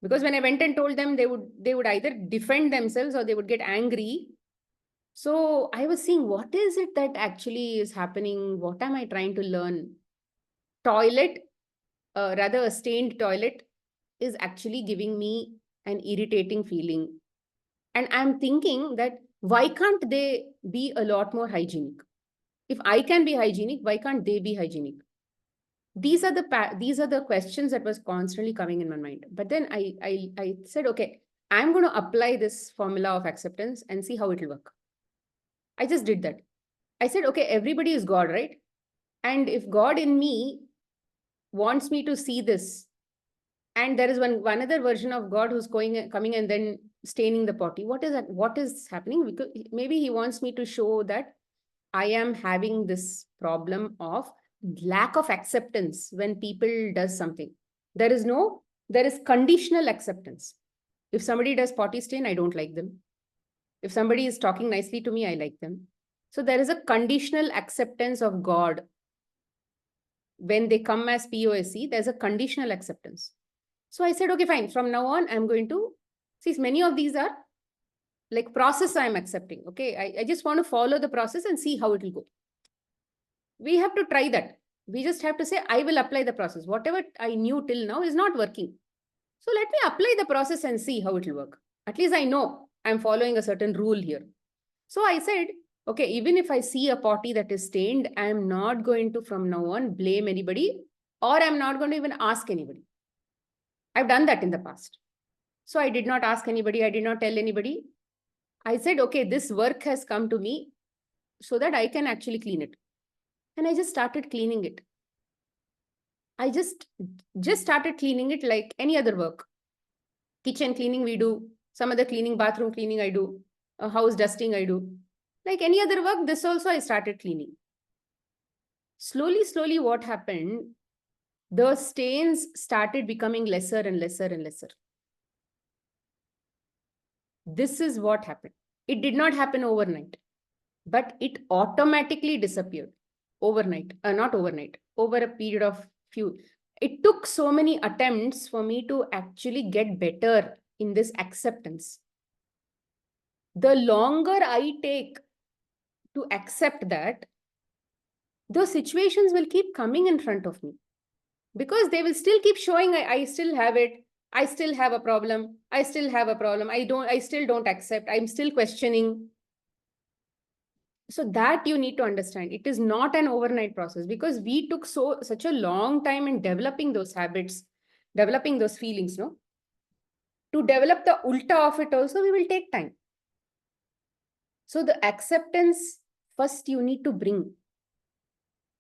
Speaker 1: Because when I went and told them, they would either defend themselves or they would get angry. So I was seeing, what is it that actually is happening? What am I trying to learn? Toilet, rather a stained toilet, is actually giving me an irritating feeling. And I'm thinking that, why can't they be a lot more hygienic? If I can be hygienic, why can't they be hygienic? These are the questions that was constantly coming in my mind. But then I said, okay, I'm going to apply this formula of acceptance and see how it will work. I just did that. I said, okay, everybody is God, right? And if God in me wants me to see this, and there is one other version of God who's coming and then staining the potty, what is that? What is happening? Because maybe he wants me to show that I am having this problem of lack of acceptance when people does something. There is conditional acceptance. If somebody does potty stain, I don't like them. If somebody is talking nicely to me, I like them. So there is a conditional acceptance of God. When they come as POSC, there's a conditional acceptance. So I said, okay, fine. From now on, I'm going to see, many of these are like process I'm accepting. Okay, I just want to follow the process and see how it will go. We have to try that. We just have to say, I will apply the process. Whatever I knew till now is not working. So let me apply the process and see how it will work. At least I know I'm following a certain rule here. So I said, okay, even if I see a potty that is stained, I'm not going to from now on blame anybody, or I'm not going to even ask anybody. I've done that in the past. So I did not ask anybody. I did not tell anybody. I said, okay, this work has come to me so that I can actually clean it. And I just started cleaning it. I just started cleaning it like any other work. Kitchen cleaning we do, some other cleaning, bathroom cleaning I do, house dusting I do. Like any other work, this also I started cleaning. Slowly, what happened? The stains started becoming lesser and lesser and lesser. This is what happened. It did not happen overnight, but it automatically disappeared overnight. Not overnight, over a period of few. It took so many attempts for me to actually get better in this acceptance. The longer I take to accept that, those situations will keep coming in front of me because they will still keep showing I still have it. I still have a problem. I still have a problem. I still don't accept. I'm still questioning. So that you need to understand. It is not an overnight process because we took such a long time in developing those habits, developing those feelings, no? To develop the ulta of it also, we will take time. So the acceptance first you need to bring.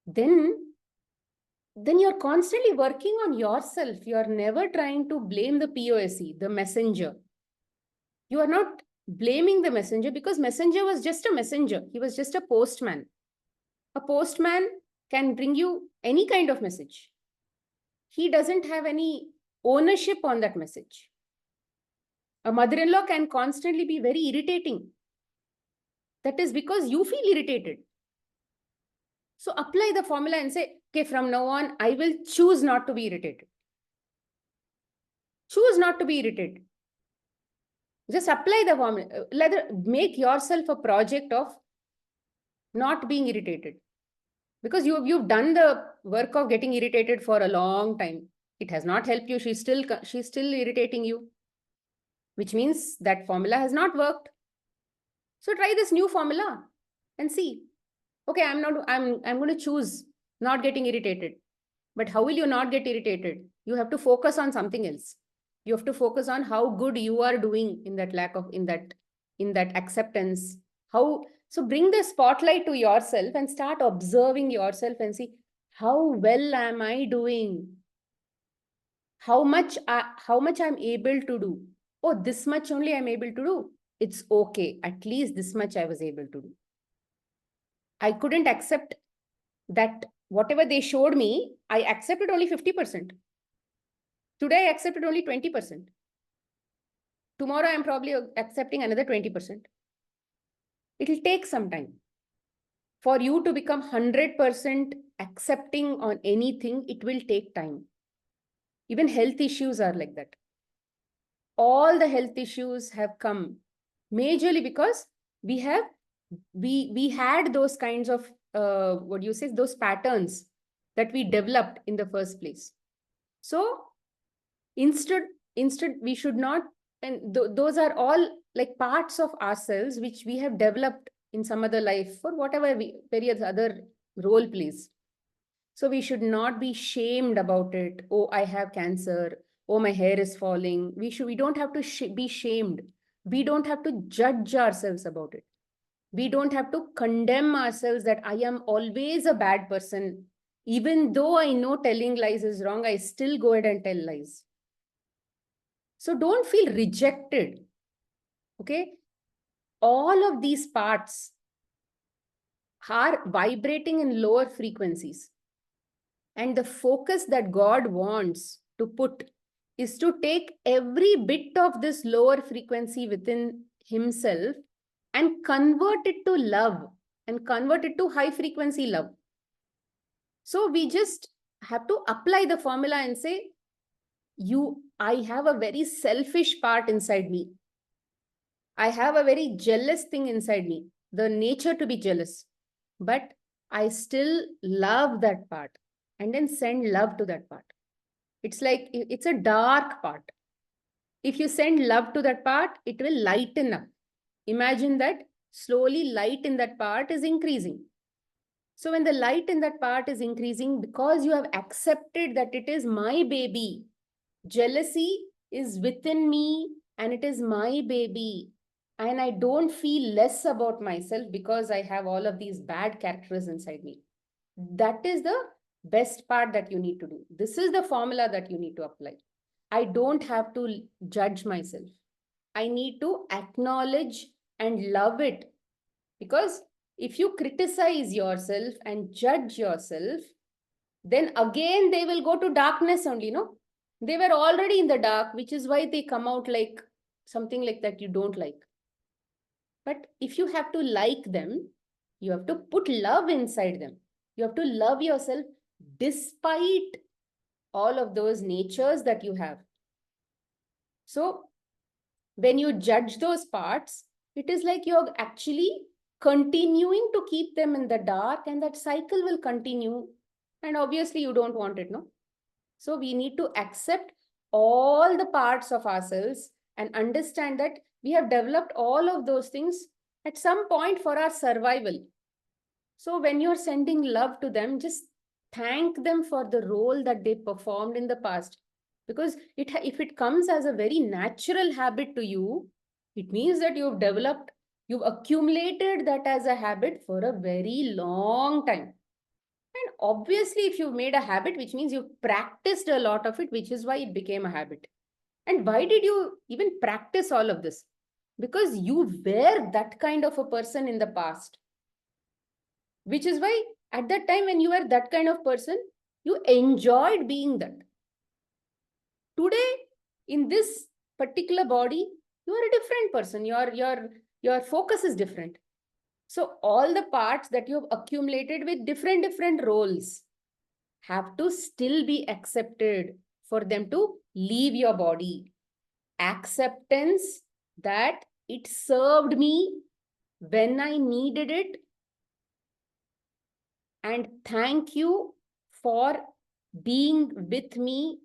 Speaker 1: Then you're constantly working on yourself. You're never trying to blame the POSE, the messenger. You are not blaming the messenger because messenger was just a messenger. He was just a postman. A postman can bring you any kind of message. He doesn't have any ownership on that message. A mother-in-law can constantly be very irritating. That is because you feel irritated. So apply the formula and say, okay, from now on, I will choose not to be irritated. Choose not to be irritated. Just apply the formula. Make yourself a project of not being irritated. Because you've done the work of getting irritated for a long time. It has not helped you. She's still irritating you, which means that formula has not worked. So try this new formula and see. Okay, I'm going to choose not getting irritated. But how will you not get irritated? You have to focus on something else. You have to focus on how good you are doing in that in that acceptance. So bring the spotlight to yourself and start observing yourself and see how well am I doing? How much I'm able to do? Oh, this much only I'm able to do. It's okay. At least this much I was able to do. I couldn't accept that whatever they showed me, I accepted only 50%. Today, I accepted only 20%. Tomorrow, I'm probably accepting another 20%. It'll take some time. For you to become 100% accepting on anything, it will take time. Even health issues are like that. All the health issues have come majorly because we had those kinds of, those patterns that we developed in the first place. So instead we should not, and those are all like parts of ourselves which we have developed in some other life for whatever various other role plays. So we should not be shamed about it. Oh, I have cancer. Oh, my hair is falling. We don't have to be shamed. We don't have to judge ourselves about it. We don't have to condemn ourselves that I am always a bad person. Even though I know telling lies is wrong, I still go ahead and tell lies. So don't feel rejected. Okay. All of these parts are vibrating in lower frequencies. And the focus that God wants to put is to take every bit of this lower frequency within himself and convert it to love and convert it to high frequency love. So we just have to apply the formula and say, I have a very selfish part inside me. I have a very jealous thing inside me, the nature to be jealous, but I still love that part, and then send love to that part. It's like, it's a dark part. If you send love to that part, it will lighten up. Imagine that slowly light in that part is increasing. So when the light in that part is increasing, because you have accepted that it is my baby, Jealousy is within me and it is my baby. And I don't feel less about myself because I have all of these bad characters inside me. That is the best part that you need to do. This is the formula that you need to apply. I don't have to judge myself. I need to acknowledge and love it. Because if you criticize yourself and judge yourself, then again they will go to darkness only, no? They were already in the dark, which is why they come out like something like that you don't like. But if you have to like them, you have to put love inside them. You have to love yourself despite all of those natures that you have. So when you judge those parts, it is like you're actually continuing to keep them in the dark, and that cycle will continue. And obviously you don't want it, no? So we need to accept all the parts of ourselves and understand that we have developed all of those things at some point for our survival. So when you're sending love to them, just thank them for the role that they performed in the past. Because if it comes as a very natural habit to you, it means that you've accumulated that as a habit for a very long time. And obviously, if you've made a habit, which means you've practiced a lot of it, which is why it became a habit. And why did you even practice all of this? Because you were that kind of a person in the past. Which is why at that time when you were that kind of person, you enjoyed being that. Today, in this particular body, you are a different person. Your focus is different. So all the parts that you have accumulated with different roles have to still be accepted for them to leave your body. Acceptance that it served me when I needed it. And thank you for being with me.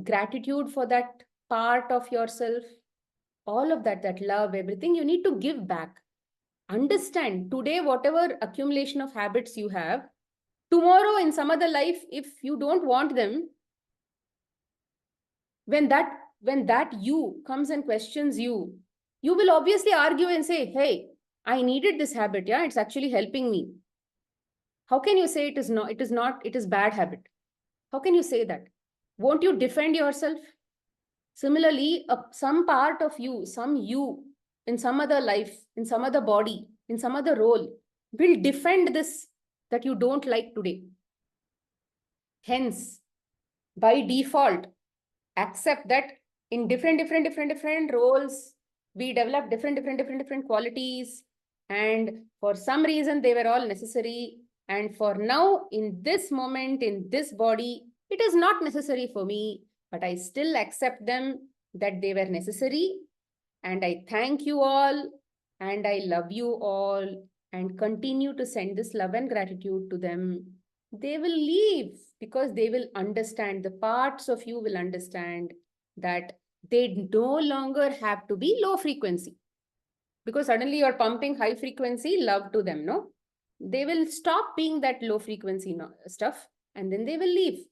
Speaker 1: Gratitude for that part of yourself. All of that love, everything you need to give back. Understand today, whatever accumulation of habits you have, tomorrow in some other life, if you don't want them, when that you comes and questions you, you will obviously argue and say, hey, I needed this habit. Yeah, it's actually helping me. How can you say it is not, it is bad habit? How can you say that? Won't you defend yourself? Similarly, some part of you, some you in some other life, in some other body, in some other role, will defend this that you don't like today. Hence, by default, accept that in different roles, we develop different qualities. And for some reason, they were all necessary. And for now, in this moment, in this body, it is not necessary for me, but I still accept them that they were necessary. And I thank you all and I love you all and continue to send this love and gratitude to them. They will leave because they will understand, the parts of you will understand that they no longer have to be low frequency. Because suddenly you're pumping high frequency love to them, no? They will stop being that low frequency stuff and then they will leave.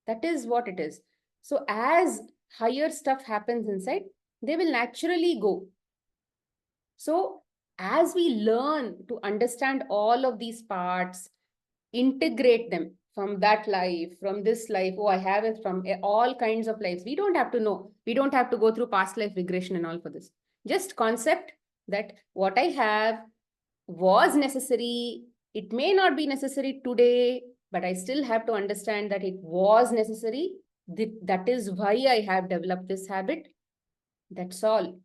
Speaker 1: That is what it is. So as higher stuff happens inside, they will naturally go. So as we learn to understand all of these parts, integrate them from that life, from this life, oh, I have it from all kinds of lives. We don't have to know. We don't have to go through past life regression and all for this. Just concept that what I have was necessary. It may not be necessary today, but I still have to understand that it was necessary. That is why I have developed this habit. That's all.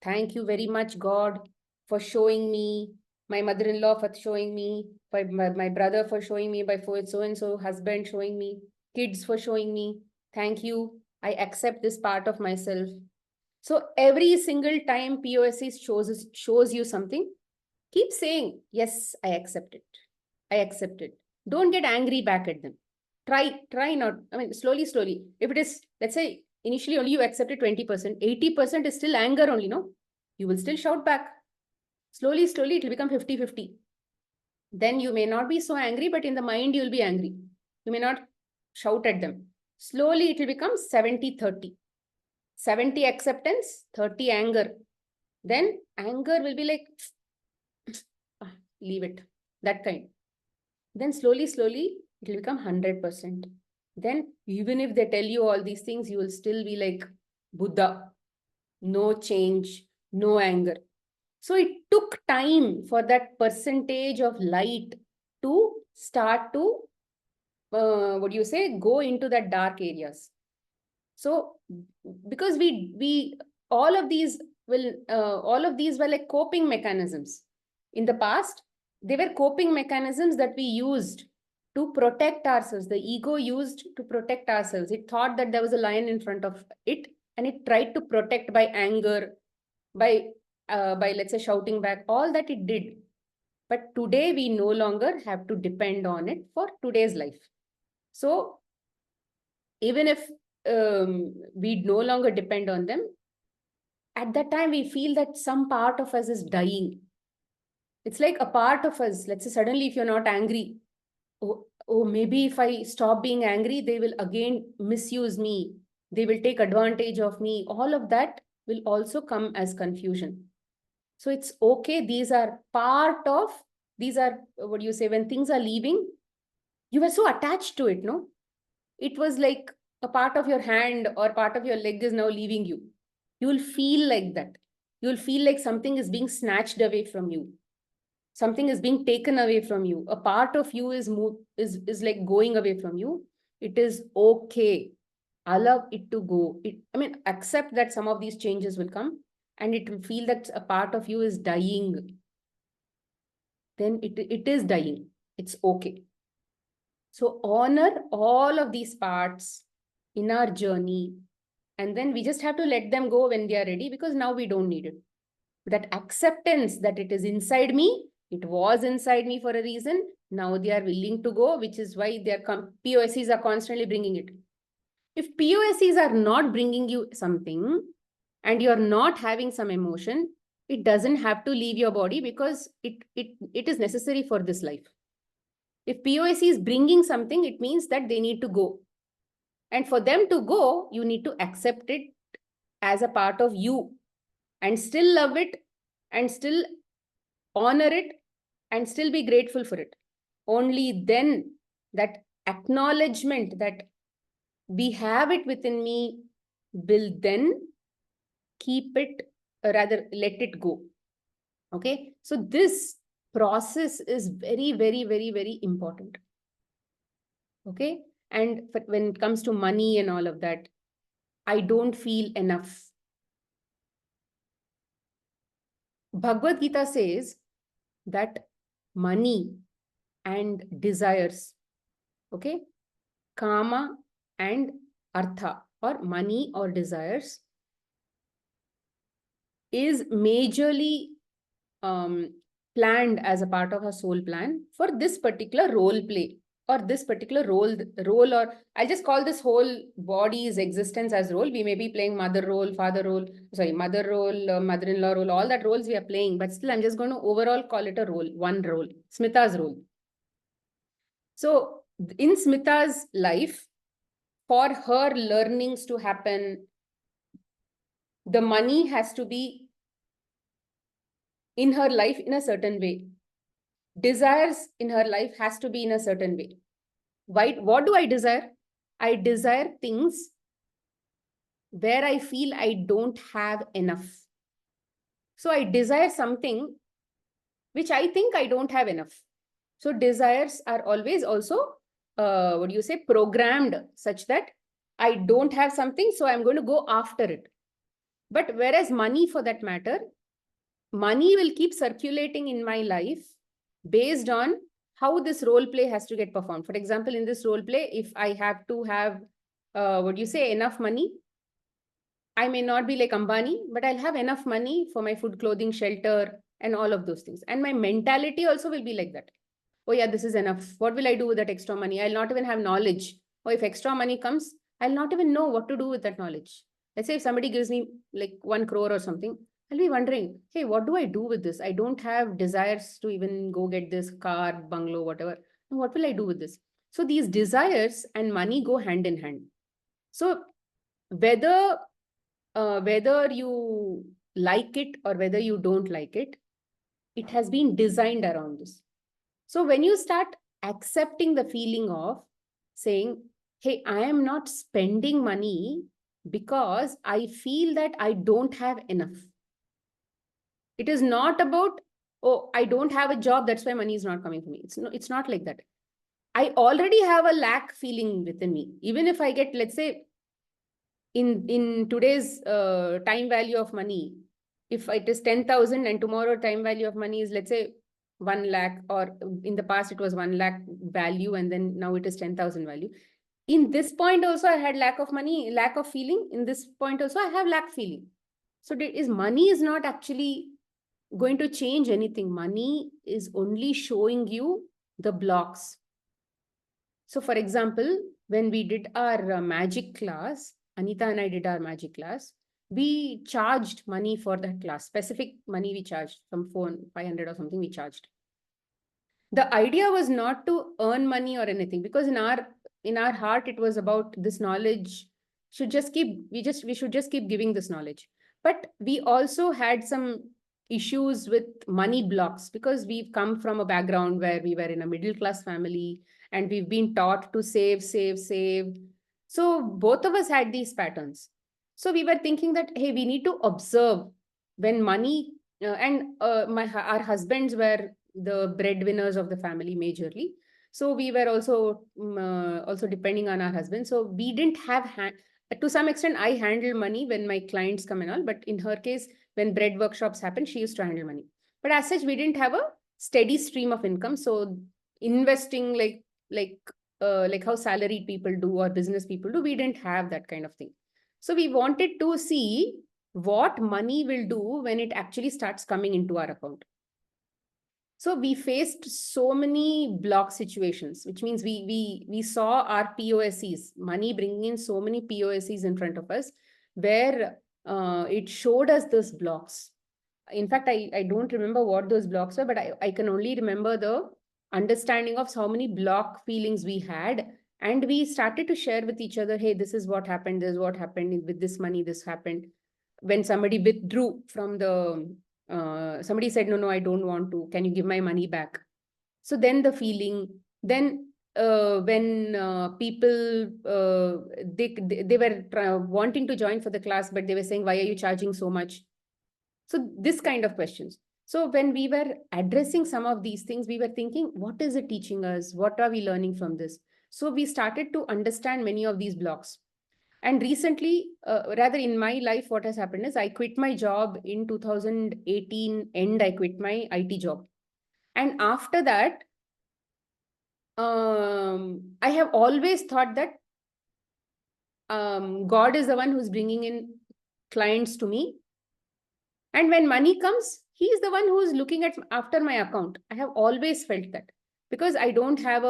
Speaker 1: Thank you very much, God, for showing me, my mother-in-law for showing me, my brother for showing me, by so-and-so husband showing me, kids for showing me. Thank you. I accept this part of myself. So every single time POSC shows you something, keep saying, yes, I accept it. I accept it. Don't get angry back at them. Try not, I mean, slowly. If it is, let's say, initially only you accepted 20%, 80% is still anger only, no? You will still shout back. Slowly, it will become 50-50. Then you may not be so angry, but in the mind, you'll be angry. You may not shout at them. Slowly it will become 70-30. 70 acceptance, 30 anger. Then anger will be like, leave it, that kind. Then slowly, slowly, it will become 100%. Then even if they tell you all these things, you will still be like Buddha. No change, no anger. So it took time for that percentage of light to start to, go into that dark areas. So because we all of these were like coping mechanisms. In the past, they were coping mechanisms that we used to protect ourselves. The ego used to protect ourselves. It thought that there was a lion in front of it, and it tried to protect by anger, by let's say shouting back, all that it did. But today we no longer have to depend on it for today's life. So even if we no longer depend on them, at that time we feel that some part of us is dying. It's like a part of us, let's say suddenly if you're not angry, oh, maybe if I stop being angry, they will again misuse me. They will take advantage of me. All of that will also come as confusion. So it's okay. These are part of, these are, when things are leaving, you were so attached to it, no? It was like a part of your hand or part of your leg is now leaving you. You will feel like that. You will feel like something is being snatched away from you. Something is being taken away from you. A part of you is like going away from you. It is okay. Allow it to go. Accept that some of these changes will come, and it will feel that a part of you is dying. Then it is dying. It's okay. So honor all of these parts in our journey. And then we just have to let them go when they are ready, because now we don't need it. That acceptance that it is inside me, it was inside me for a reason. Now they are willing to go, which is why their POSs are constantly bringing it. If POSs are not bringing you something and you're not having some emotion, it doesn't have to leave your body, because it is necessary for this life. If POSC is bringing something, it means that they need to go. And for them to go, you need to accept it as a part of you and still love it and still honor it and still be grateful for it. Only then that acknowledgement that we have it within me will then keep it, rather let it go. Okay. So this process is very, very, very, very important. Okay. And when it comes to money and all of that, I don't feel enough. Bhagavad Gita says that money and desires, okay, kama and artha, or money or desires, is majorly planned as a part of a soul plan for this particular role play, or this particular role, or I'll just call this whole body's existence as role. We may be playing mother role, father role, mother role, mother-in-law role, all that roles we are playing, but still I'm just going to overall call it a role, one role, Smita's role. So in Smita's life, for her learnings to happen, the money has to be in her life in a certain way. Desires in her life has to be in a certain way. What do I desire? I desire things where I feel I don't have enough. So I desire something which I think I don't have enough. So desires are always also, programmed such that I don't have something, so I'm going to go after it. But whereas money, for that matter, money will keep circulating in my life based on how this role play has to get performed. For example, in this role play, if I have to have, enough money, I may not be like Ambani, but I'll have enough money for my food, clothing, shelter, and all of those things. And my mentality also will be like that. Oh yeah, this is enough. What will I do with that extra money? I'll not even have knowledge. Or if extra money comes, I'll not even know what to do with that knowledge. Let's say if somebody gives me like 1 crore or something, I'll be wondering, hey, what do I do with this? I don't have desires to even go get this car, bungalow, whatever. What will I do with this? So these desires and money go hand in hand. So whether whether you like it or whether you don't like it, it has been designed around this. So when you start accepting the feeling of saying, hey, I am not spending money because I feel that I don't have enough. It is not about, oh, I don't have a job, that's why money is not coming for me. It's not like that. I already have a lack feeling within me. Even if I get, let's say, in today's time value of money, if it is 10,000 and tomorrow time value of money is, let's say, 1 lakh, or in the past it was 1 lakh value and then now it is 10,000 value. In this point also I had lack of money, lack of feeling. In this point also I have lack feeling. So money is not actually going to change anything. Money is only showing you the blocks. So for example, when we did our magic class, Anita and I did our magic class, we charged money for that class, specific money we charged, some 500 or something we charged. The idea was not to earn money or anything, because in our heart it was about this knowledge should just keep, we should just keep giving this knowledge. But we also had some issues with money blocks, because we've come from a background where we were in a middle class family and we've been taught to save, save, save. So both of us had these patterns. So we were thinking that, hey, we need to observe when money our husbands were the breadwinners of the family majorly. So we were also depending on our husbands. So we didn't have to some extent I handle money when my clients come and all, but in her case, when bread workshops happen, she used to handle money. But as such, we didn't have a steady stream of income. So investing like how salaried people do or business people do, we didn't have that kind of thing. So we wanted to see what money will do when it actually starts coming into our account. So we faced so many block situations, which means we saw our POSEs, money bringing in so many POSEs in front of us, where it showed us those blocks. In fact, I don't remember what those blocks were, but I can only remember the understanding of how many block feelings we had. And we started to share with each other, hey, this is what happened, this is what happened with this money, this happened. When somebody withdrew from the somebody said, no, I don't want to, can you give my money back? So then the feeling, then when people they were wanting to join for the class, but they were saying, why are you charging so much? So this kind of questions. So when we were addressing some of these things, we were thinking, what is it teaching us? What are we learning from this? So we started to understand many of these blocks. And recently, rather in my life, what has happened is I quit my job in 2018 and I quit my IT job. And after that, I have always thought that God is the one who's bringing in clients to me. And when money comes, he is the one who's looking at after my account. I have always felt that, because I don't have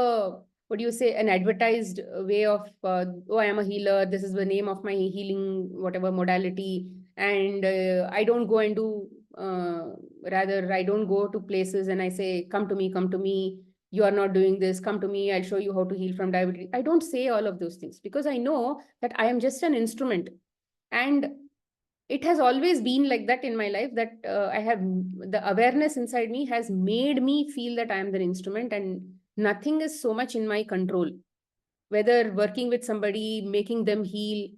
Speaker 1: what do you say, an advertised way of, oh, I am a healer. This is the name of my healing, whatever modality. And I don't go and do, rather, I don't go to places and I say, come to me, come to me. You are not doing this. Come to me. I'll show you how to heal from diabetes. I don't say all of those things, because I know that I am just an instrument. And it has always been like that in my life, that I have the awareness inside me has made me feel that I am the instrument and nothing is so much in my control, whether working with somebody, making them heal.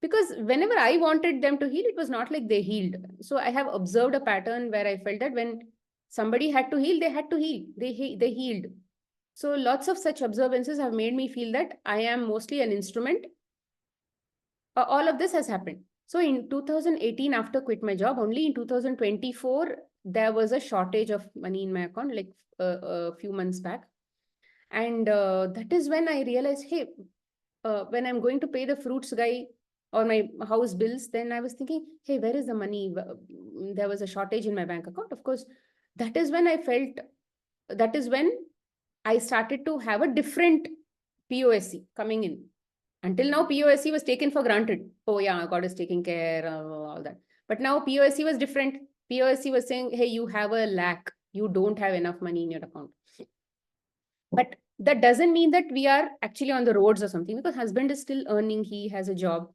Speaker 1: Because whenever I wanted them to heal, it was not like they healed. So I have observed a pattern where I felt that when somebody had to heal, they had to heal. They healed. So lots of such observances have made me feel that I am mostly an instrument. All of this has happened. So in 2018, after quit my job, only in 2024, there was a shortage of money in my account, like a few months back. And that is when I realized, hey, when I'm going to pay the fruits guy or my house bills, then I was thinking, hey, where is the money? There was a shortage in my bank account. Of course, that is when I felt, that is when I started to have a different POSC coming in. Until now, POSC was taken for granted. Oh yeah, God is taking care of all that. But now POSC was different. POSC was saying, hey, you have a lack. You don't have enough money in your account. But That doesn't mean that we are actually on the roads or something, because husband is still earning, he has a job.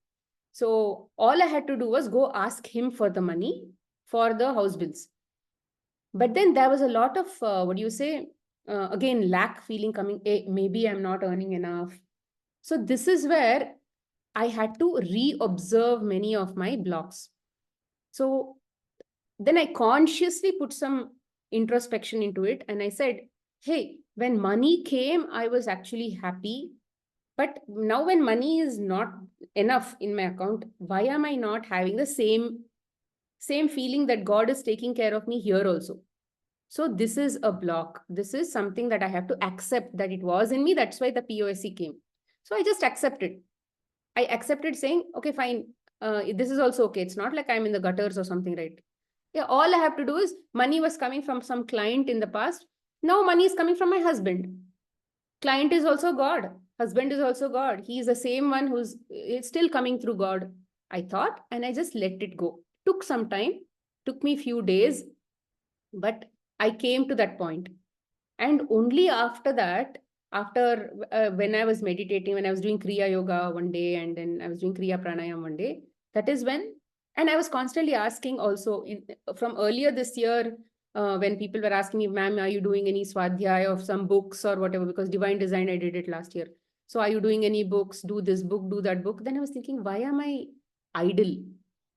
Speaker 1: So all I had to do was go ask him for the money for the house bills. But then there was a lot of, what do you say, again, lack feeling coming. Maybe I'm not earning enough. So this is where I had to re-observe many of my blocks. So then I consciously put some introspection into it. And I said, hey, when money came, I was actually happy. But now when money is not enough in my account, why am I not having the same feeling that God is taking care of me here also? So this is a block. This is something that I have to accept that it was in me. That's why the POSC came. So I just accepted. I accepted saying, okay, fine. This is also okay. It's not like I'm in the gutters or something, right? Yeah, all I have to do is, money was coming from some client in the past. Now money is coming from my husband. Client is also God. Husband is also God. He is the same one who's it's still coming through God, I thought, and I just let it go. Took some time, took me few days, but I came to that point. And only after that, after when I was meditating, when I was doing Kriya Yoga one day, and then I was doing Kriya Pranayam one day, that is when, and I was constantly asking also from earlier this year, when people were asking me, ma'am, are you doing any swadhyaya of some books or whatever? Because Divine Design, I did it last year. So are you doing any books? Do this book, do that book. Then I was thinking, why am I idle?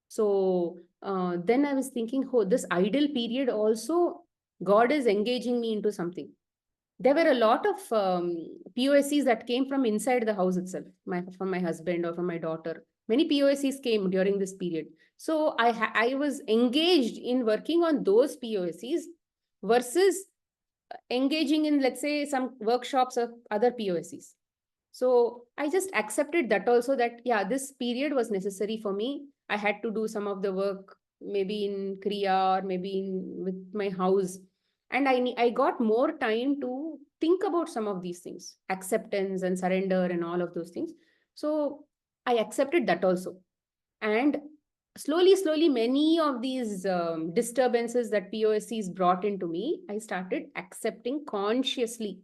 Speaker 1: So then I was thinking, oh, this idle period also, God is engaging me into something. There were a lot of POSCs that came from inside the house itself, from my husband or from my daughter. Many POSCs came during this period. So I was engaged in working on those POSCs versus engaging in, let's say, some workshops of other POSCs. So I just accepted that also, that, yeah, this period was necessary for me. I had to do some of the work, maybe in Kriya or maybe with my house. And I got more time to think about some of these things, acceptance and surrender and all of those things. So I accepted that also. And slowly, many of these disturbances that POSCs brought into me, I started accepting consciously.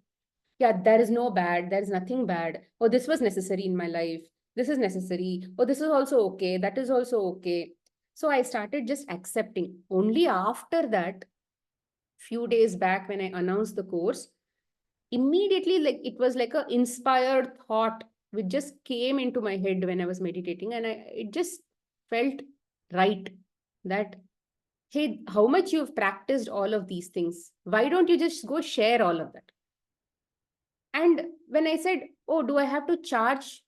Speaker 1: Yeah, there is no bad, there is nothing bad. Oh, this was necessary in my life. This is necessary. Oh, this is also okay. That is also okay. So I started just accepting. Only after that, few days back when I announced the course, immediately, like, it was like a inspired thought which just came into my head when I was meditating, and it just felt right that, hey, how much you've practiced all of these things. Why don't you just go share all of that? And when I said, oh, do I have to charge?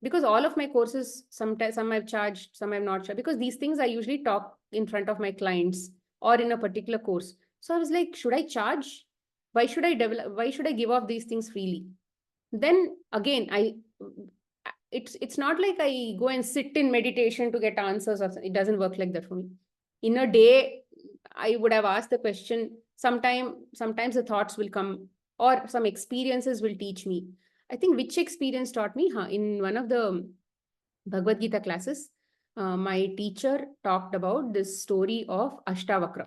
Speaker 1: Because all of my courses, sometimes some I've charged, some I've not charged, because these things I usually talk in front of my clients or in a particular course. So I was like, should I charge? Why should I give off these things freely? Then again, it's not like I go and sit in meditation to get answers, or it doesn't work like that for me. In a day, I would have asked the question. Sometimes the thoughts will come, or some experiences will teach me. I think which experience taught me, in one of the Bhagavad Gita classes, my teacher talked about this story of Ashtavakra.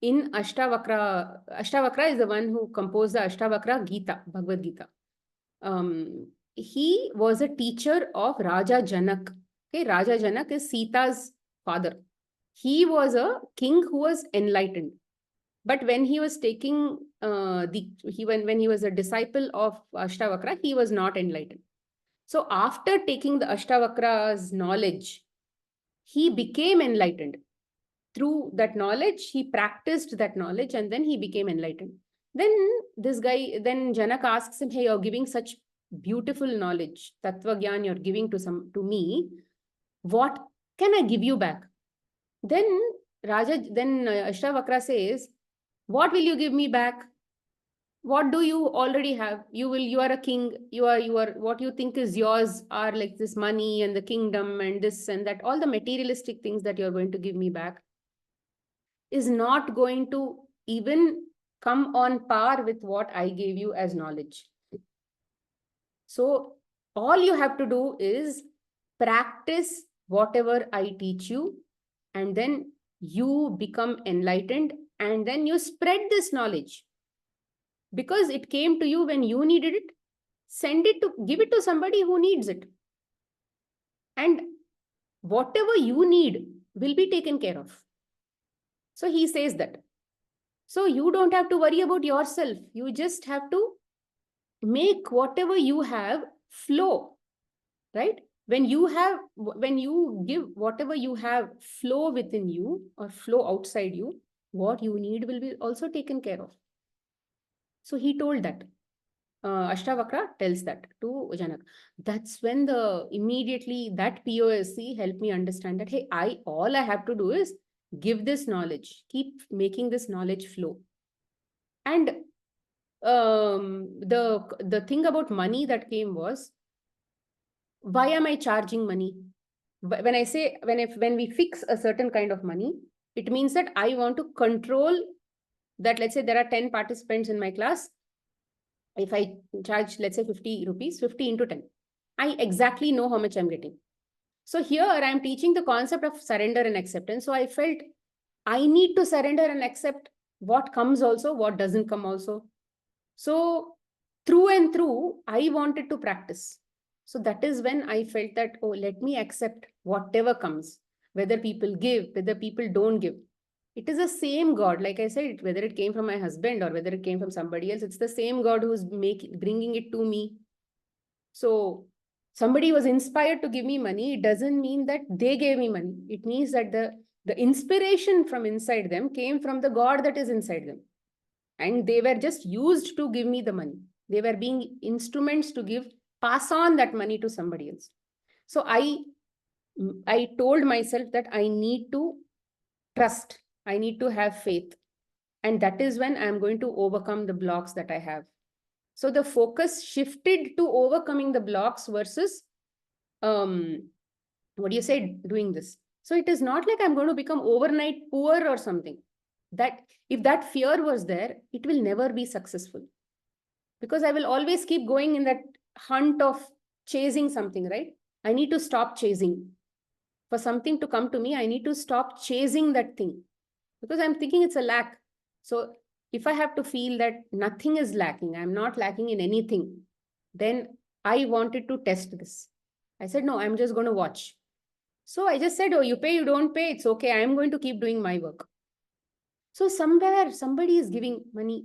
Speaker 1: In Ashtavakra is the one who composed the Ashtavakra Gita, Bhagavad Gita. He was a teacher of Raja Janak. Okay, Raja Janak is Sita's father. He was a king who was enlightened. But when he was taking when he was a disciple of Ashtavakra, he was not enlightened. So after taking the Ashtavakra's knowledge, he became enlightened. Through that knowledge, he practiced that knowledge, and then he became enlightened. Then then Janak asks him, hey, you're giving such beautiful knowledge, Tattva Gyan, you're giving to me. What can I give you back? Then Ashtavakra says, what will you give me back? What do you already have? You are a king. You are what you think is yours are like this money and the kingdom and this and that. All the materialistic things that you're going to give me back is not going to even come on par with what I gave you as knowledge. So all you have to do is practice whatever I teach you, and then you become enlightened, and then you spread this knowledge. because it came to you when you needed it. Give it to somebody who needs it. And whatever you need will be taken care of. So he says that. So you don't have to worry about yourself. You just have to make whatever you have flow, right? When you give whatever you have flow within you or flow outside you, what you need will be also taken care of. So he told that. Ashtavakra tells that to Janak. That's when immediately that POSC helped me understand that, hey, all I have to do is give this knowledge, keep making this knowledge flow. And the thing about money that came was, why am I charging money? When I say, when we fix a certain kind of money, it means that I want to control that. Let's say there are 10 participants in my class. If I charge, let's say 50 rupees, 50 into 10, I exactly know how much I'm getting. So here I'm teaching the concept of surrender and acceptance. So I felt I need to surrender and accept what comes also, what doesn't come also. So through and through, I wanted to practice. So that is when I felt that, oh, let me accept whatever comes, whether people give, whether people don't give. It is the same God, like I said, whether it came from my husband or whether it came from somebody else, it's the same God who's bringing it to me. So somebody was inspired to give me money. It doesn't mean that they gave me money. It means that the inspiration from inside them came from the God that is inside them. And they were just used to give me the money. They were being instruments to pass on that money to somebody else. So I told myself that I need to trust. I need to have faith. And that is when I'm going to overcome the blocks that I have. So the focus shifted to overcoming the blocks versus, what do you say, doing this. So it is not like I'm going to become overnight poor or something. That if that fear was there, it will never be successful. Because I will always keep going in that hunt of chasing something, right? I need to stop chasing. For something to come to me, I need to stop chasing that thing. Because I'm thinking it's a lack. So if I have to feel that nothing is lacking, I'm not lacking in anything, then I wanted to test this. I said, no, I'm just going to watch. So I just said, oh, you pay, you don't pay, it's okay. I'm going to keep doing my work. So somewhere somebody is giving money.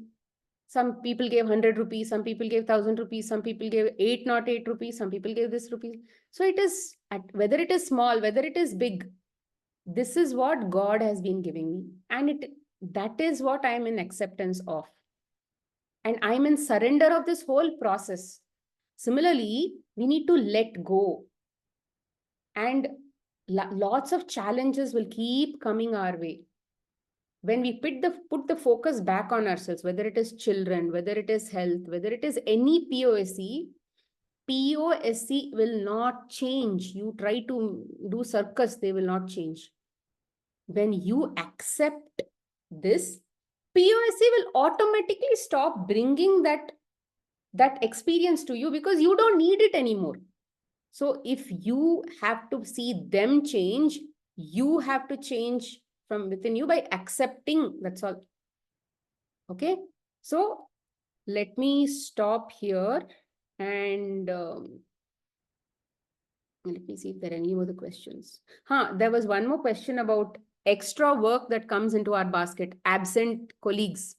Speaker 1: Some people gave 100 rupees, some people gave 1,000 rupees, some people gave 808 rupees, some people gave this rupees. So it is, whether it is small, whether it is big, this is what God has been giving me. And that is what I'm in acceptance of. And I'm in surrender of this whole process. Similarly, we need to let go. And lots of challenges will keep coming our way. When we put the focus back on ourselves, whether it is children, whether it is health, whether it is any POSC will not change. You try to do circus, they will not change. When you accept this, POSC will automatically stop bringing that experience to you because you don't need it anymore. So if you have to see them change, you have to change from within you by accepting. That's all. Okay. So let me stop here and let me see if there are any other questions. There was one more question about extra work that comes into our basket. Absent colleagues.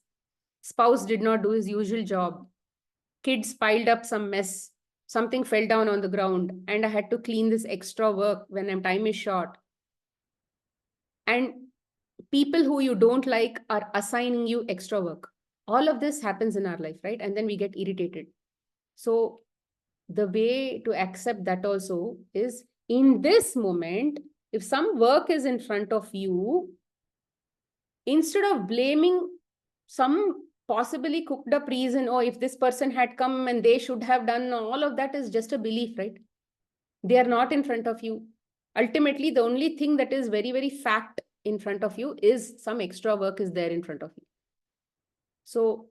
Speaker 1: Spouse did not do his usual job. Kids piled up some mess. Something fell down on the ground and I had to clean this extra work when time is short. And people who you don't like are assigning you extra work. All of this happens in our life, right? And then we get irritated. So the way to accept that also is, in this moment, if some work is in front of you, instead of blaming some possibly cooked up reason, oh, if this person had come and they should have done, all of that is just a belief, right? They are not in front of you. Ultimately, the only thing that is very, very fact in front of you is some extra work is there in front of you. So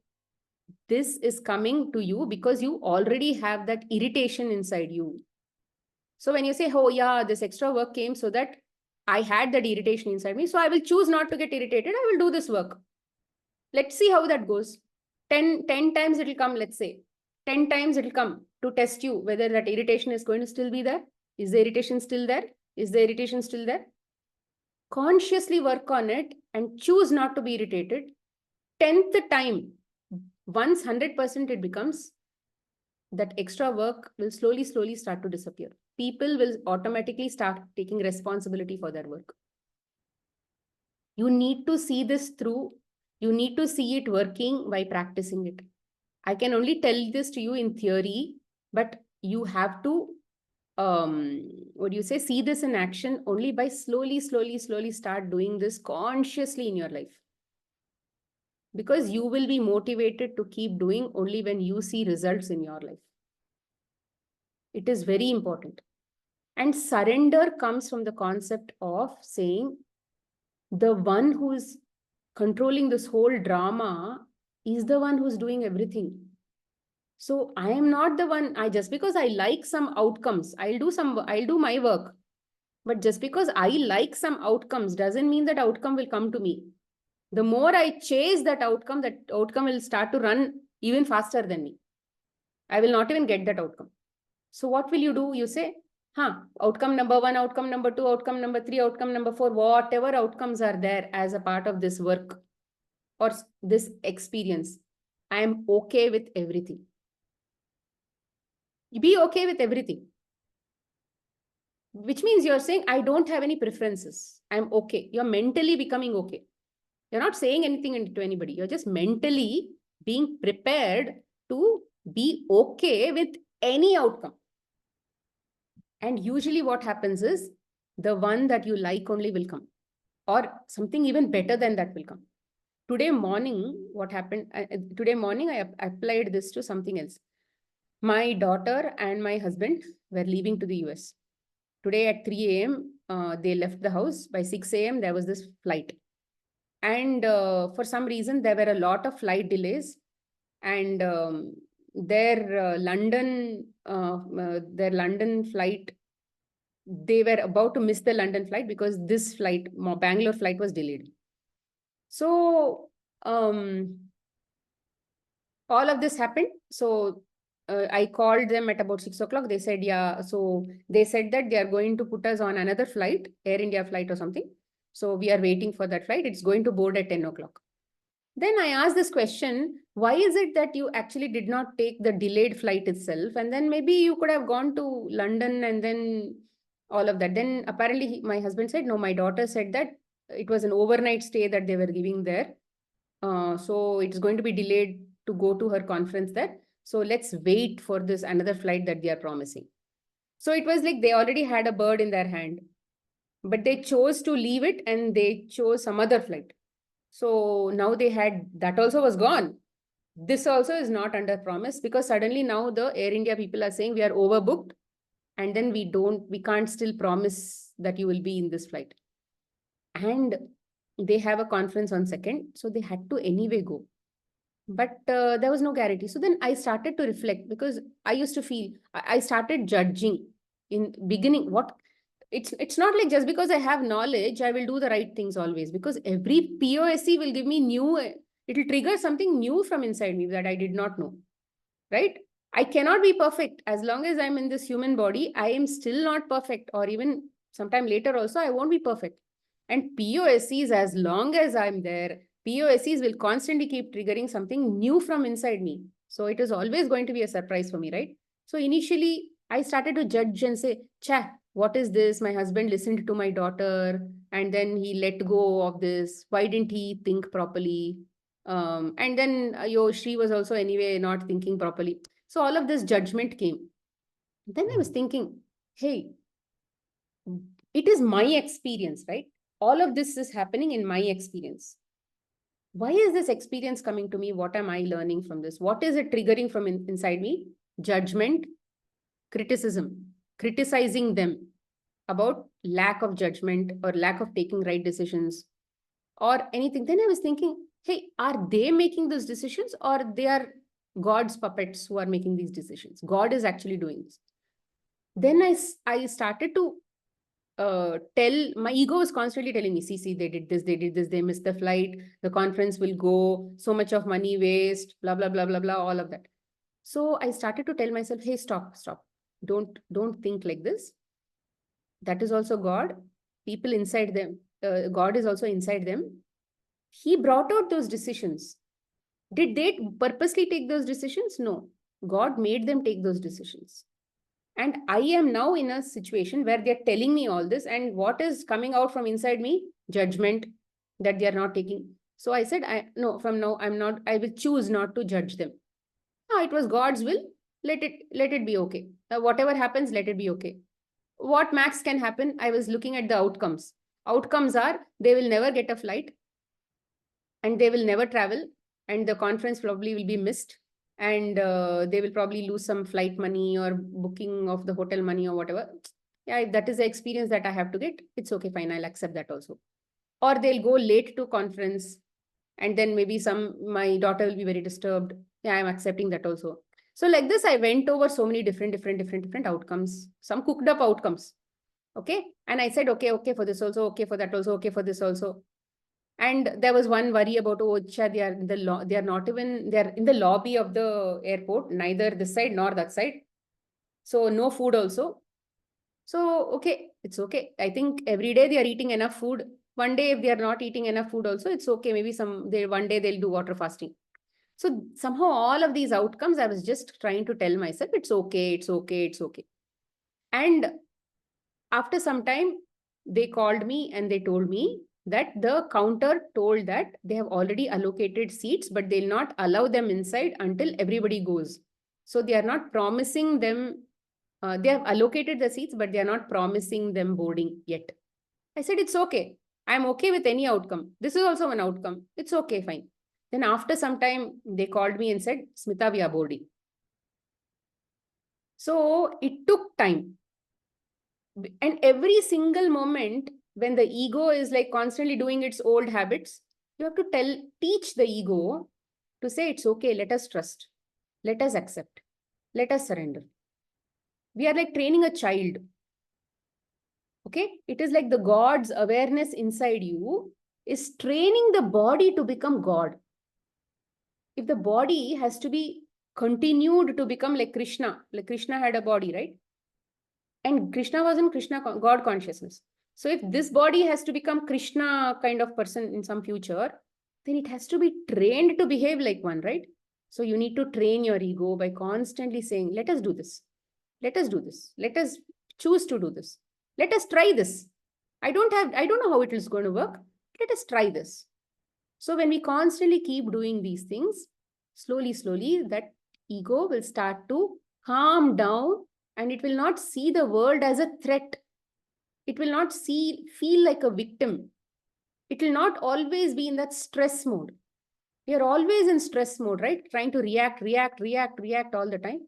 Speaker 1: this is coming to you because you already have that irritation inside you. So when you say, oh yeah, this extra work came so that I had that irritation inside me, so I will choose not to get irritated. I will do this work. Let's see how that goes. 10 times it'll come, let's say. 10 times it'll come to test you whether that irritation is going to still be there. Is the irritation still there? Is the irritation still there? Consciously work on it and choose not to be irritated. 10th time, once 100% it becomes, that extra work will slowly start to disappear. People will automatically start taking responsibility for their work. You need to see this through. You need to see it working by practicing it. I can only tell this to you in theory, but you have to, see this in action only by slowly start doing this consciously in your life. Because you will be motivated to keep doing only when you see results in your life. It is very important. And surrender comes from the concept of saying the one who is controlling this whole drama is the one who's doing everything. So I am not the one, just because I like some outcomes, I'll do my work. But just because I like some outcomes doesn't mean that outcome will come to me. The more I chase that outcome will start to run even faster than me. I will not even get that outcome. So what will you do? You say, outcome number 1, outcome number 2, outcome number 3, outcome number 4, whatever outcomes are there as a part of this work or this experience, I am okay with everything. Be okay with everything. Which means you're saying, I don't have any preferences. I'm okay. You're mentally becoming okay. You're not saying anything to anybody. You're just mentally being prepared to be okay with any outcome. And usually what happens is the one that you like only will come, or something even better than that will come. Today morning, what happened? Today morning, I applied this to something else. My daughter and my husband were leaving to the US. Today at 3 a.m., they left the house. By 6 a.m., there was this flight. And for some reason, there were a lot of flight delays. And their London flight, they were about to miss the London flight because this flight, Bangalore flight, was delayed. So all of this happened. So I called them at about 6 o'clock. They said, yeah. So they said that they are going to put us on another flight, Air India flight or something. So we are waiting for that flight. It's going to board at 10 o'clock. Then I asked this question, why is it that you actually did not take the delayed flight itself? And then maybe you could have gone to London and then all of that. Then apparently my husband said, no, my daughter said that it was an overnight stay that they were giving there. So it's going to be delayed to go to her conference there. So let's wait for this another flight that they are promising. So it was like they already had a bird in their hand, but they chose to leave it and they chose some other flight. So now they had, that also was gone. This also is not under promise because suddenly now the Air India people are saying we are overbooked and then we can't still promise that you will be in this flight. And they have a conference on 2nd. So they had to anyway go. But there was no guarantee. So then I started to reflect because I used to feel, I started judging in beginning it's not like just because I have knowledge, I will do the right things always, because every POSC will give me it'll trigger something new from inside me that I did not know, right? I cannot be perfect. As long as I'm in this human body, I am still not perfect, or even sometime later also, I won't be perfect. And POSCs, as long as I'm there, POSCs will constantly keep triggering something new from inside me. So it is always going to be a surprise for me, right? So initially, I started to judge and say, what is this? My husband listened to my daughter and then he let go of this. Why didn't he think properly? And then she was also anyway not thinking properly. So all of this judgment came. Then I was thinking, hey, it is my experience, right? All of this is happening in my experience. Why is this experience coming to me? What am I learning from this? What is it triggering from inside me? Judgment, criticism, criticizing them about lack of judgment or lack of taking right decisions or anything. Then I was thinking, hey, are they making those decisions or they are God's puppets who are making these decisions? God is actually doing this. Then I started to my ego is constantly telling me, see, they did this, they missed the flight, the conference will go, so much of money waste, blah, blah, blah, blah, blah, all of that. So I started to tell myself, hey, stop. Don't think like this. That is also God. People inside them, God is also inside them. He brought out those decisions. Did they purposely take those decisions? No. God made them take those decisions. And I am now in a situation where they're telling me all this, and what is coming out from inside me? Judgment, that they are not taking. So I said, no, from now I will choose not to judge them. No, it was God's will. Let it be okay. Whatever happens, let it be okay. What max can happen? I was looking at the outcomes. Outcomes are they will never get a flight, and they will never travel, and the conference probably will be missed, and they will probably lose some flight money or booking of the hotel money or whatever. Yeah, if that is the experience that I have to get, it's okay, fine, I'll accept that also. Or they'll go late to conference, and then maybe my daughter will be very disturbed. Yeah, I'm accepting that also. So like this, I went over so many different outcomes, some cooked up outcomes. Okay. And I said, okay for this also, okay for that also, okay for this also. And there was one worry about, oh, they are they're in the lobby of the airport, neither this side nor that side. So no food also. So, okay, it's okay. I think every day they are eating enough food. One day, if they are not eating enough food also, it's okay. Maybe one day they'll do water fasting. So somehow all of these outcomes, I was just trying to tell myself, it's okay, it's okay, it's okay. And after some time, they called me and they told me that the counter told that they have already allocated seats, but they'll not allow them inside until everybody goes. So they are not promising them, they have allocated the seats, but they are not promising them boarding yet. I said, it's okay. I'm okay with any outcome. This is also an outcome. It's okay, fine. Then after some time, they called me and said, Smita, we are boarding. So it took time. And every single moment when the ego is like constantly doing its old habits, you have to teach the ego to say, it's okay, let us trust, let us accept, let us surrender. We are like training a child. Okay, it is like the God's awareness inside you is training the body to become God. If the body has to be continued to become like Krishna had a body, right? And Krishna was in God consciousness. So if this body has to become Krishna kind of person in some future, then it has to be trained to behave like one, right? So you need to train your ego by constantly saying, let us do this. Let us do this. Let us choose to do this. Let us try this. I don't know how it is going to work. Let us try this. So when we constantly keep doing these things, slowly, that ego will start to calm down, and it will not see the world as a threat. It will not feel like a victim. It will not always be in that stress mode. We are always in stress mode, right? Trying to react all the time.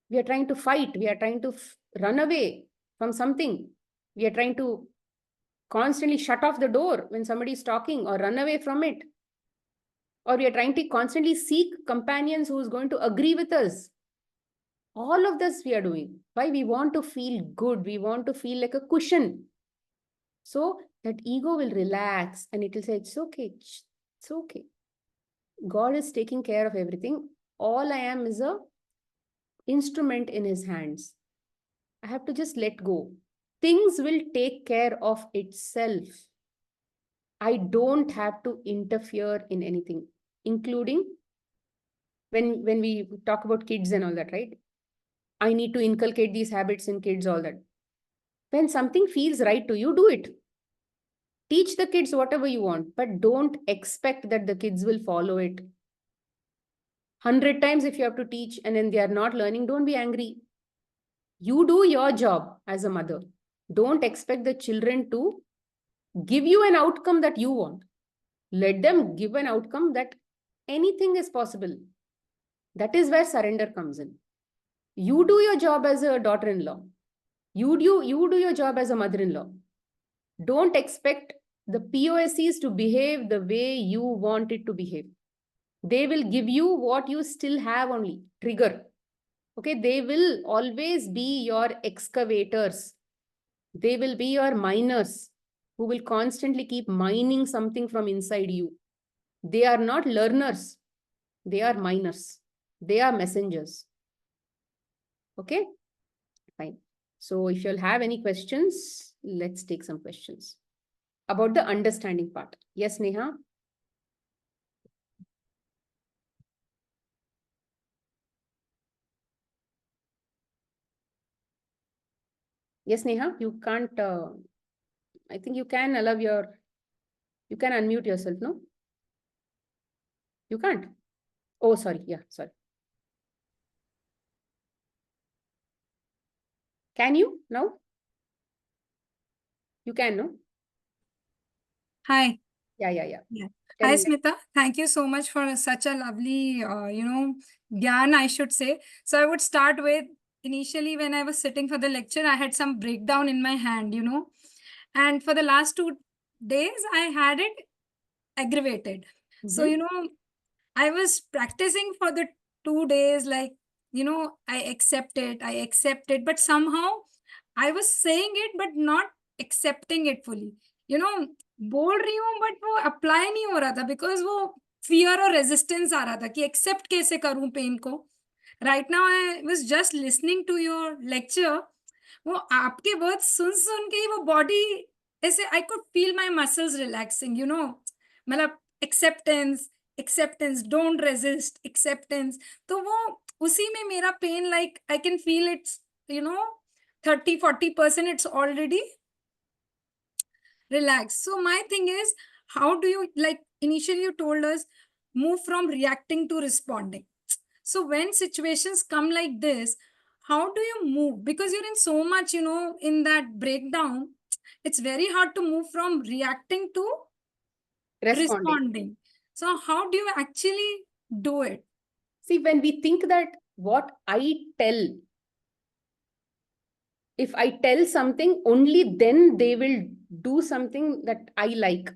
Speaker 1: We are trying to fight. We are trying to run away from something. We are trying to constantly shut off the door when somebody is talking or run away from it. Or we are trying to constantly seek companions who is going to agree with us. All of this we are doing. Why? We want to feel good. We want to feel like a cushion. So that ego will relax and it will say, it's okay. It's okay. God is taking care of everything. All I am is a instrument in his hands. I have to just let go. Things will take care of itself. I don't have to interfere in anything, including when we talk about kids and all that, right? I need to inculcate these habits in kids, all that. When something feels right to you, do it. Teach the kids whatever you want, but don't expect that the kids will follow it. 100 times if you have to teach and then they are not learning, don't be angry. You do your job as a mother. Don't expect the children to give you an outcome that you want. Let them give an outcome that anything is possible. That is where surrender comes in. You do your job as a daughter-in-law. You do your job as a mother-in-law. Don't expect the POSEs to behave the way you want it to behave. They will give you what you still have only, trigger. Okay, they will always be your excavators. They will be your miners who will constantly keep mining something from inside you. They are not learners. They are miners. They are messengers. Okay, fine. So if you'll have any questions, let's take some questions about the understanding part. Yes, Neha? Yes, Neha, you can't, I think you can allow you can unmute yourself, no? You can't. Oh, sorry. Yeah, sorry. Can you now? You can, no?
Speaker 2: Hi.
Speaker 1: Yeah.
Speaker 2: Yeah.
Speaker 1: Tell
Speaker 2: Hi,
Speaker 1: me.
Speaker 2: Smita. Thank you so much for such a lovely, gyan, I should say. So I would start with initially when I was sitting for the lecture, I had some breakdown in my hand. And for the last 2 days, I had it aggravated. So,
Speaker 1: Mm-hmm.
Speaker 2: I was practicing for the 2 days, like, I accept it, but somehow I was saying it, but not accepting it fully. You know, बोल रही हूँ but वो apply नहीं हो रहा था because वो fear और रेजिस्टेंस आ रहा था कि एक्सेप्ट कैसे करूं पेन को right now I was just listening to your lecture वो आपके वर्ड्स सुन सुन के ही वो बॉडी ऐसे I could feel my muscles relaxing मतलब acceptance acceptance don't resist acceptance तो वो उसी में मेरा pain like I can feel it's you know 30-40% it's already relaxed. So my thing is, how do you, like initially you told us, move from reacting to responding? So when situations come like this, how do you move? Because you're in so much, in that breakdown, it's very hard to move from reacting to
Speaker 1: Responding.
Speaker 2: responding. So how do you actually do it?
Speaker 1: See, when we think that what I tell, if I tell something, only then they will do something that I like.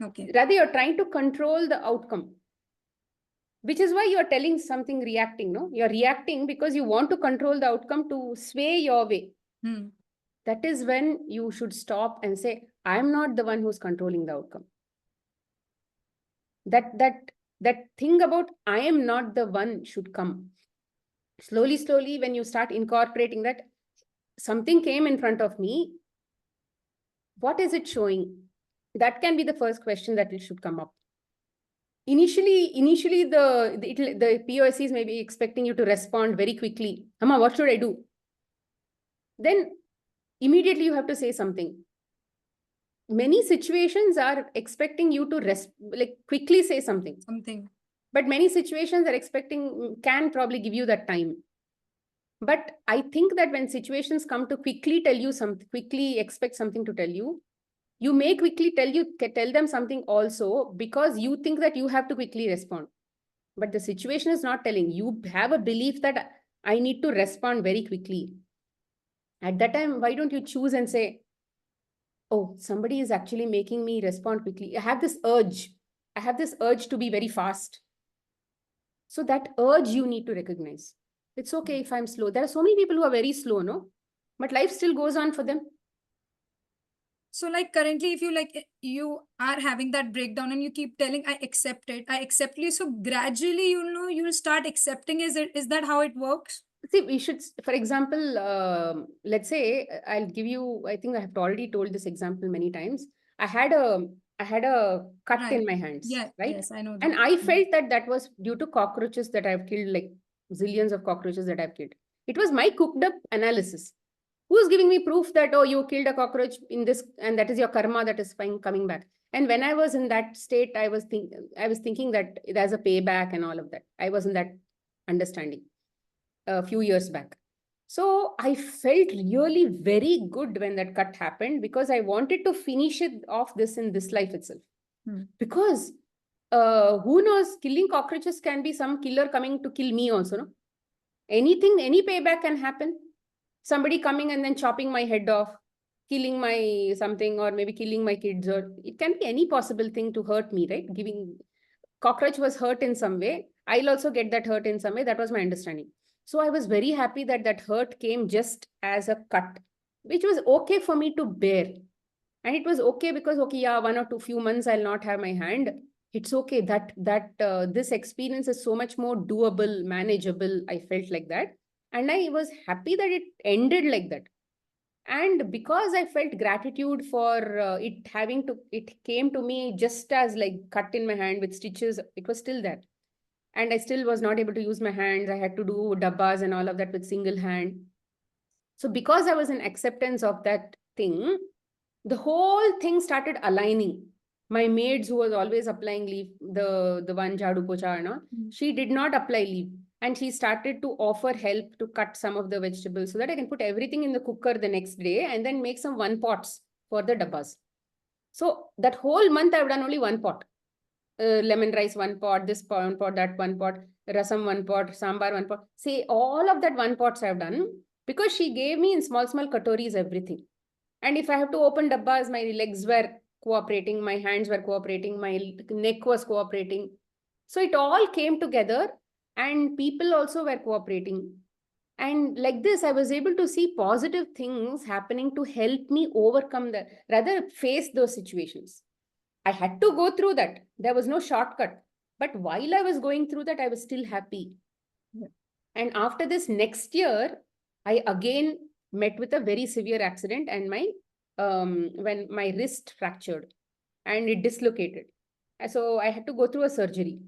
Speaker 2: Okay.
Speaker 1: Rather, you're trying to control the outcome, which is why you're telling something reacting, no? You're reacting because you want to control the outcome to sway your way. That is when you should stop and say, I'm not the one who's controlling the outcome. That thing about I am not the one should come. Slowly, when you start incorporating that, something came in front of me, what is it showing? That can be the first question that it should come up. Initially the POSs may be expecting you to respond very quickly. Amma, what should I do? Then immediately you have to say something. Many situations are expecting you to quickly say something. But many situations are expecting, can probably give you that time. But I think that when situations come to quickly tell you something, quickly expect something to tell you, you may quickly tell them something also because you think that you have to quickly respond. But the situation is not telling. You have a belief that I need to respond very quickly. At that time, why don't you choose and say, oh, somebody is actually making me respond quickly. I have this urge. I have this urge to be very fast. So that urge you need to recognize. It's okay if I'm slow. There are so many people who are very slow, no? But life still goes on for them.
Speaker 2: So like currently, if you are having that breakdown and you keep telling, I accept it, I accept you. So gradually, you'll start accepting. Is that how it works?
Speaker 1: See, we should, for example, let's say I'll give you, I think I have already told this example many times. I had a cut in my hands,
Speaker 2: Yeah,
Speaker 1: right?
Speaker 2: yes, I know that.
Speaker 1: And I felt that was due to cockroaches that I've killed, like zillions of cockroaches that I've killed. It was my cooked up analysis. Who's giving me proof that, oh, you killed a cockroach in this, and that is your karma that is coming back. And when I was in that state, I was thinking that there's a payback and all of that. I was in that understanding a few years back. So I felt really very good when that cut happened because I wanted to finish it off this in this life itself. Because who knows, killing cockroaches can be some killer coming to kill me also, no? Anything, any payback can happen. Somebody coming and then chopping my head off, killing my something, or maybe killing my kids, or it can be any possible thing to hurt me, right? Giving cockroach was hurt in some way. I'll also get that hurt in some way. That was my understanding. So I was very happy that that hurt came just as a cut. which was okay for me to bear. And it was okay because, okay, yeah, 1 or 2 few months I'll not have my hand. It's okay that this experience is so much more doable, manageable. I felt like that. And I was happy that it ended like that. And because I felt gratitude for it came to me just as like cut in my hand with stitches. It was still there. And I still was not able to use my hands. I had to do dabbas and all of that with single hand. So because I was in acceptance of that thing, the whole thing started aligning. My maids, who was always applying leave, the one jhadu pocha and all, she did not apply leave. And she started to offer help to cut some of the vegetables so that I can put everything in the cooker the next day and then make some one pots for the dabbas. So that whole month I've done only one pot. Lemon rice one pot, this one pot, that one pot, rasam one pot, sambar one pot. See, all of that one pots I've done because she gave me in small, small katoris everything. And if I have to open dabbas, my legs were cooperating, my hands were cooperating, my neck was cooperating. So it all came together and people also were cooperating. And like this, I was able to see positive things happening to help me overcome rather face those situations. I had to go through that. There was no shortcut. But while I was going through that, I was still happy. And after this next year, I again met with a very severe accident and when my wrist fractured and it dislocated. So I had to go through a surgery.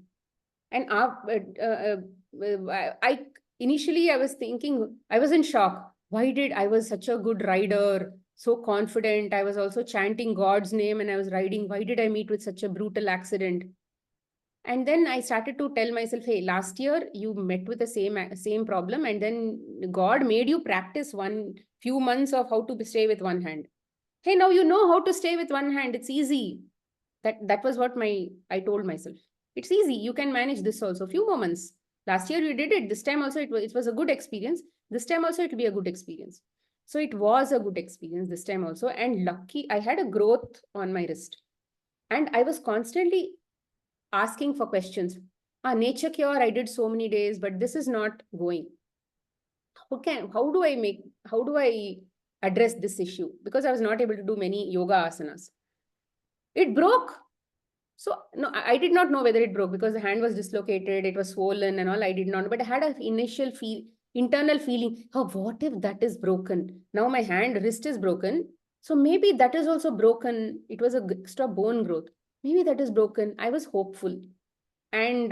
Speaker 1: And I initially I was thinking, I was in shock. I was such a good rider, so confident. I was also chanting God's name and I was riding. Why did I meet with such a brutal accident? And then I started to tell myself, hey, last year you met with the same problem, and then God made you practice one few months of how to stay with one hand. Hey, now you know how to stay with one hand. It's easy. That was what I told myself. It's easy. You can manage this also. Few moments. Last year you did it. This time also it was a good experience. This time also it will be a good experience. So it was a good experience this time also. And lucky, I had a growth on my wrist. And I was constantly asking for questions. Nature cure, I did so many days, but this is not going. How do I address this issue? Because I was not able to do many yoga asanas. It broke. So no, I did not know whether it broke because the hand was dislocated, it was swollen and all. I did not, but I had an internal feeling, oh, what if that is broken? Now my wrist is broken. So maybe that is also broken. It was a extra bone growth. Maybe that is broken. I was hopeful. And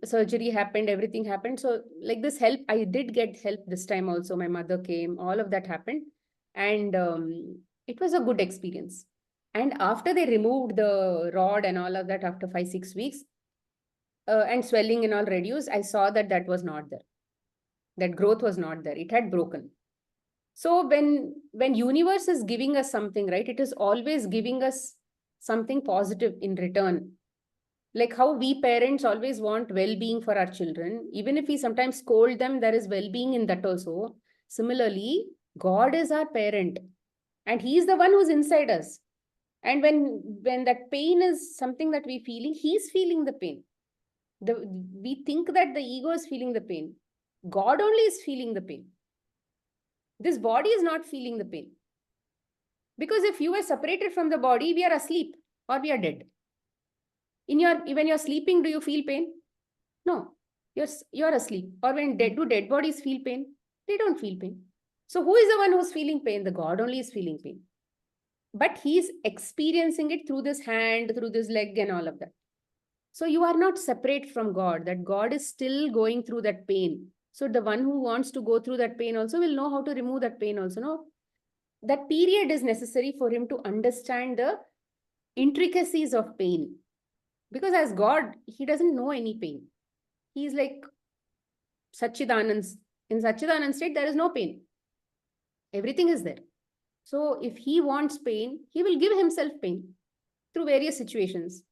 Speaker 1: surgery happened, everything happened. So like this help, I did get help this time also. My mother came, all of that happened. And it was a good experience. And after they removed the rod and all of that, after 5-6 weeks, and swelling and all reduced, I saw that was not there. That growth was not there. It had broken. So when universe is giving us something, right, it is always giving us something positive in return. Like how we parents always want well-being for our children. Even if we sometimes scold them, there is well-being in that also. Similarly, God is our parent and he is the one who's inside us. And when that pain is something that we feeling, he's feeling the pain. We think that the ego is feeling the pain. God only is feeling the pain. This body is not feeling the pain. Because if you are separated from the body, we are asleep or we are dead. When you're sleeping, do you feel pain? No, you're asleep. Or when do dead bodies feel pain? They don't feel pain. So who is the one who's feeling pain? The God only is feeling pain. But he's experiencing it through this hand, through this leg and all of that. So you are not separate from God. That God is still going through that pain. So the one who wants to go through that pain also will know how to remove that pain also. No, that period is necessary for him to understand the intricacies of pain. Because as God, he doesn't know any pain. He's like Satchidanand. In Satchidanand state, there is no pain. Everything is there. So if he wants pain, he will give himself pain through various situations.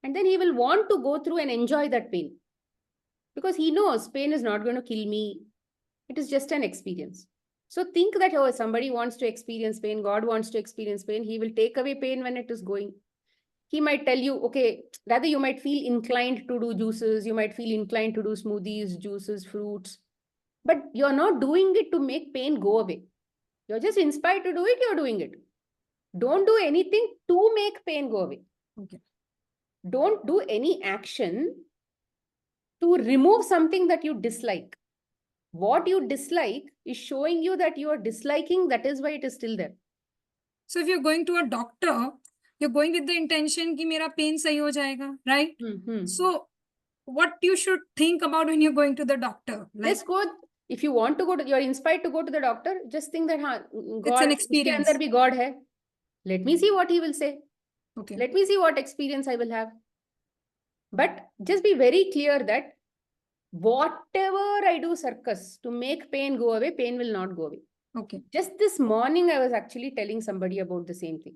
Speaker 1: And then he will want to go through and enjoy that pain. Because he knows pain is not going to kill me. It is just an experience. So think that, oh, somebody wants to experience pain, God wants to experience pain, he will take away pain when it is going. He might tell you, okay, rather you might feel inclined to do juices, you might feel inclined to do smoothies, juices, fruits, but you're not doing it to make pain go away. You're just inspired to do it, you're doing it. Don't do anything to make pain go away.
Speaker 2: Okay.
Speaker 1: Don't do any action to remove something that you dislike. What you dislike is showing you that you are disliking, that is why it is still there.
Speaker 2: So if you're going to a doctor, you're going with the intention कि मेरा pain सही हो जाएगा, right? So what you should think about when you're going to the doctor? Like,
Speaker 1: just go. If you want to go to, you're inspired to go to the doctor, just think that God,
Speaker 2: it's an
Speaker 1: उसके
Speaker 2: experience.
Speaker 1: अंदर भी God है. Let me see what he will say.
Speaker 2: Okay.
Speaker 1: Let me see what experience I will have. But just be very clear that whatever I do circus to make pain go away, pain will not go away.
Speaker 2: Okay.
Speaker 1: Just this morning, I was actually telling somebody about the same thing.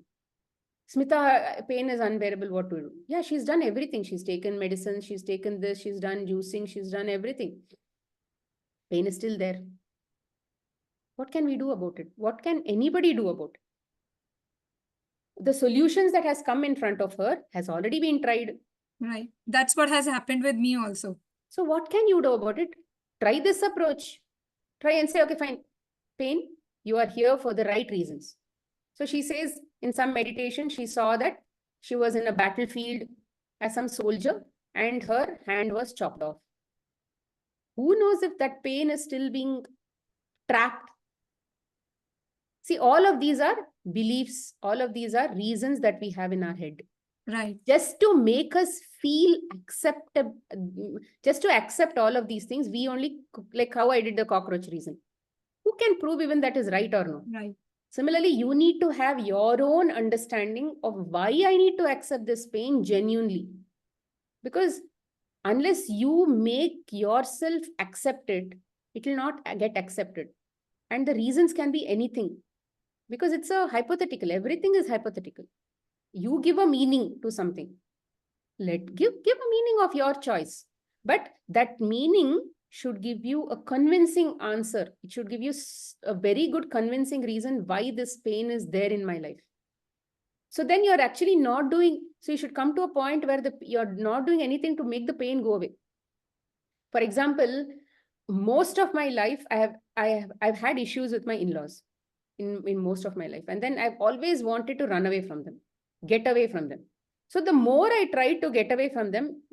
Speaker 1: Smita, pain is unbearable. What to do? Yeah, she's done everything. She's taken medicine. She's taken this. She's done juicing. She's done everything. Pain is still there. What can we do about it? What can anybody do about it? The solutions that has come in front of her has already been tried.
Speaker 2: Right. That's what has happened with me also.
Speaker 1: So what can you do about it? Try this approach. Try and say, okay, fine. Pain, you are here for the right reasons. So she says in some meditation, she saw that she was in a battlefield as some soldier and her hand was chopped off. Who knows if that pain is still being trapped? See, all of these are beliefs. All of these are reasons that we have in our head.
Speaker 2: Right.
Speaker 1: Just to make us feel acceptable, just to accept all of these things, we only, like how I did the cockroach reason. Who can prove even that is right or no?
Speaker 2: Right.
Speaker 1: Similarly, you need to have your own understanding of why I need to accept this pain genuinely. Because unless you make yourself accept it, it will not get accepted. And the reasons can be anything. Because it's a hypothetical. Everything is hypothetical. You give a meaning to something. Give a meaning of your choice. But that meaning should give you a convincing answer. It should give you a very good convincing reason why this pain is there in my life. So then you're actually not doing, so you should come to a point where you're not doing anything to make the pain go away. For example, most of my life, I've had issues with my in-laws in most of my life. And then I've always wanted to run away from them, get away from them. So the more I tried to get away from them,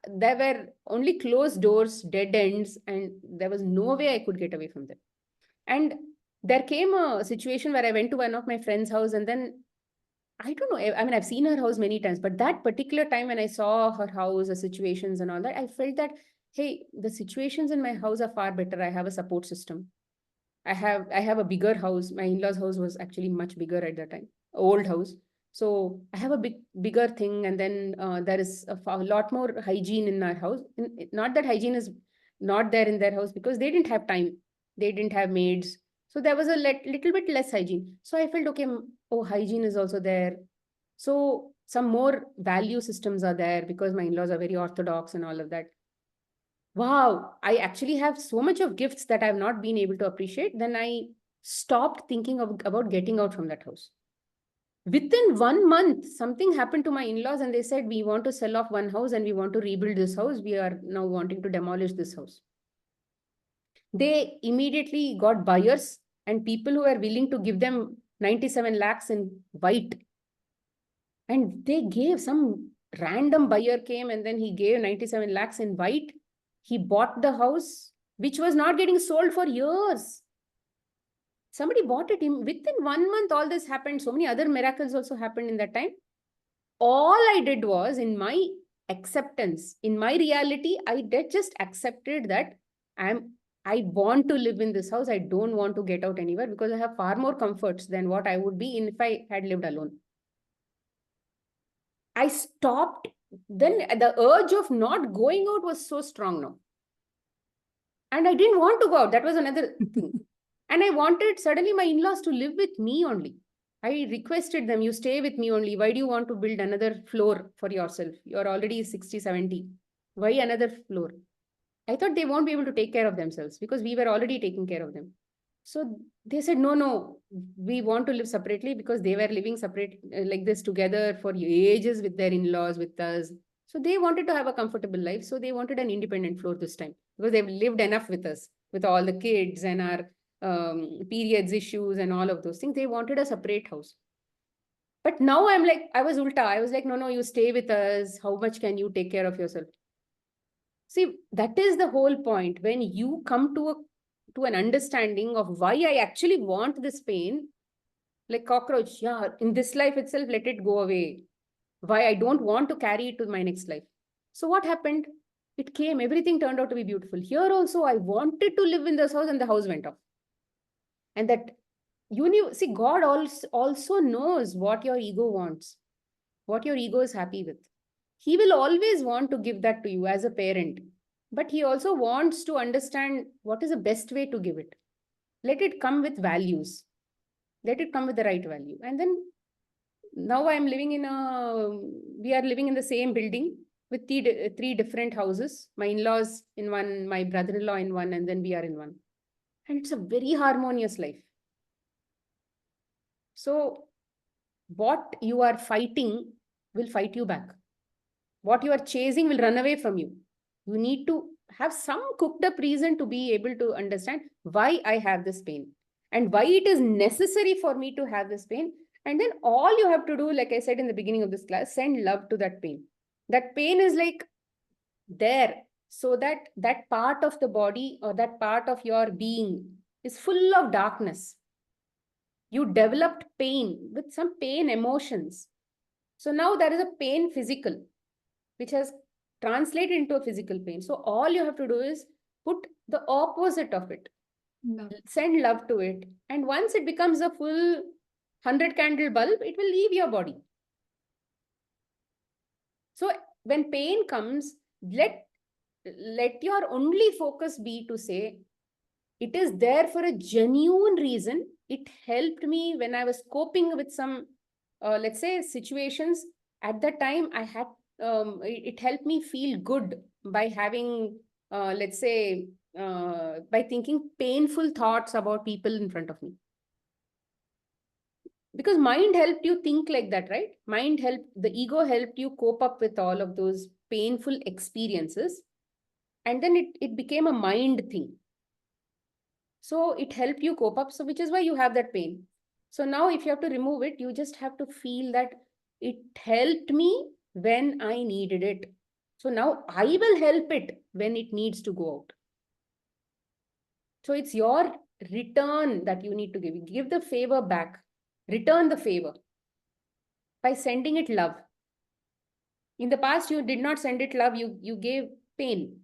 Speaker 1: there were only closed doors, dead ends, and there was no way I could get away from them. And there came a situation where I went to one of my friend's house, and then I don't know, I mean, I've seen her house many times, but that particular time when I saw her house, the situations and all that, I felt that, hey, the situations in my house are far better. I have a support system. I have a bigger house. My in-laws' house was actually much bigger at that time, old house. So I have a bigger thing, and then there is a lot more hygiene in our house. Not that hygiene is not there in their house because they didn't have time. They didn't have maids. So there was a little bit less hygiene. So I felt, okay, oh, hygiene is also there. So some more value systems are there because my in-laws are very orthodox and all of that. Wow, I actually have so much of gifts that I've not been able to appreciate. Then I stopped thinking about getting out from that house. Within 1 month, something happened to my in-laws and they said, we want to sell off one house and we want to rebuild this house. We are now wanting to demolish this house. They immediately got buyers and people who were willing to give them 97 lakhs in white. And they gave, some random buyer came and then he gave 97 lakhs in white. He bought the house, which was not getting sold for years. Somebody bought it within 1 month. All this happened. So many other miracles also happened in that time. All I did was, in my acceptance, in my reality, I just accepted that I want to live in this house. I don't want to get out anywhere because I have far more comforts than what I would be in if I had lived alone. I stopped. Then the urge of not going out was so strong now. And I didn't want to go out. That was another thing. And I wanted suddenly my in-laws to live with me only. I requested them, you stay with me only. Why do you want to build another floor for yourself? You're already 60, 70. Why another floor? I thought they won't be able to take care of themselves because we were already taking care of them. So they said, no, we want to live separately because they were living separate like this together for ages with their in-laws, with us. So they wanted to have a comfortable life. So they wanted an independent floor this time because they've lived enough with us, with all the kids and our periods issues and all of those things. They wanted a separate house. But now I'm like, I was ulta. I was like, no, you stay with us. How much can you take care of yourself? See, that is the whole point. When you come to an understanding of why I actually want this pain, like cockroach, yeah, in this life itself, let it go away. Why I don't want to carry it to my next life. So what happened? It came, everything turned out to be beautiful. Here also, I wanted to live in this house and the house went off. And that see, God also knows what your ego wants, what your ego is happy with. He will always want to give that to you as a parent, but he also wants to understand what is the best way to give it. Let it come with values. Let it come with the right value. And then now we are living in the same building with three different houses. My in-laws in one, my brother-in-law in one, and then we are in one. And it's a very harmonious life. So what you are fighting will fight you back. What you are chasing will run away from you. You need to have some cooked up reason to be able to understand why I have this pain and why it is necessary for me to have this pain. And then all you have to do, like I said in the beginning of this class, send love to that pain. That pain is like there so that that part of the body or that part of your being is full of darkness. You developed pain with some pain emotions. So now there is a pain physical, which has translated into a physical pain. So all you have to do is put the opposite of it.
Speaker 2: Love.
Speaker 1: Send love to it. And once it becomes a full 100 candle bulb, it will leave your body. So when pain comes, let your only focus be to say, it is there for a genuine reason. It helped me when I was coping with some, let's say, situations. At that time, I had, it helped me feel good by having, let's say, by thinking painful thoughts about people in front of me. Because mind helped you think like that, right? Mind helped, the ego helped you cope up with all of those painful experiences. And then it became a mind thing. So it helped you cope up. So which is why you have that pain. So now if you have to remove it, you just have to feel that it helped me when I needed it. So now I will help it when it needs to go out. So it's your return that you need to give. Give the favor back. Return the favor by sending it love. In the past, you did not send it love. You gave pain.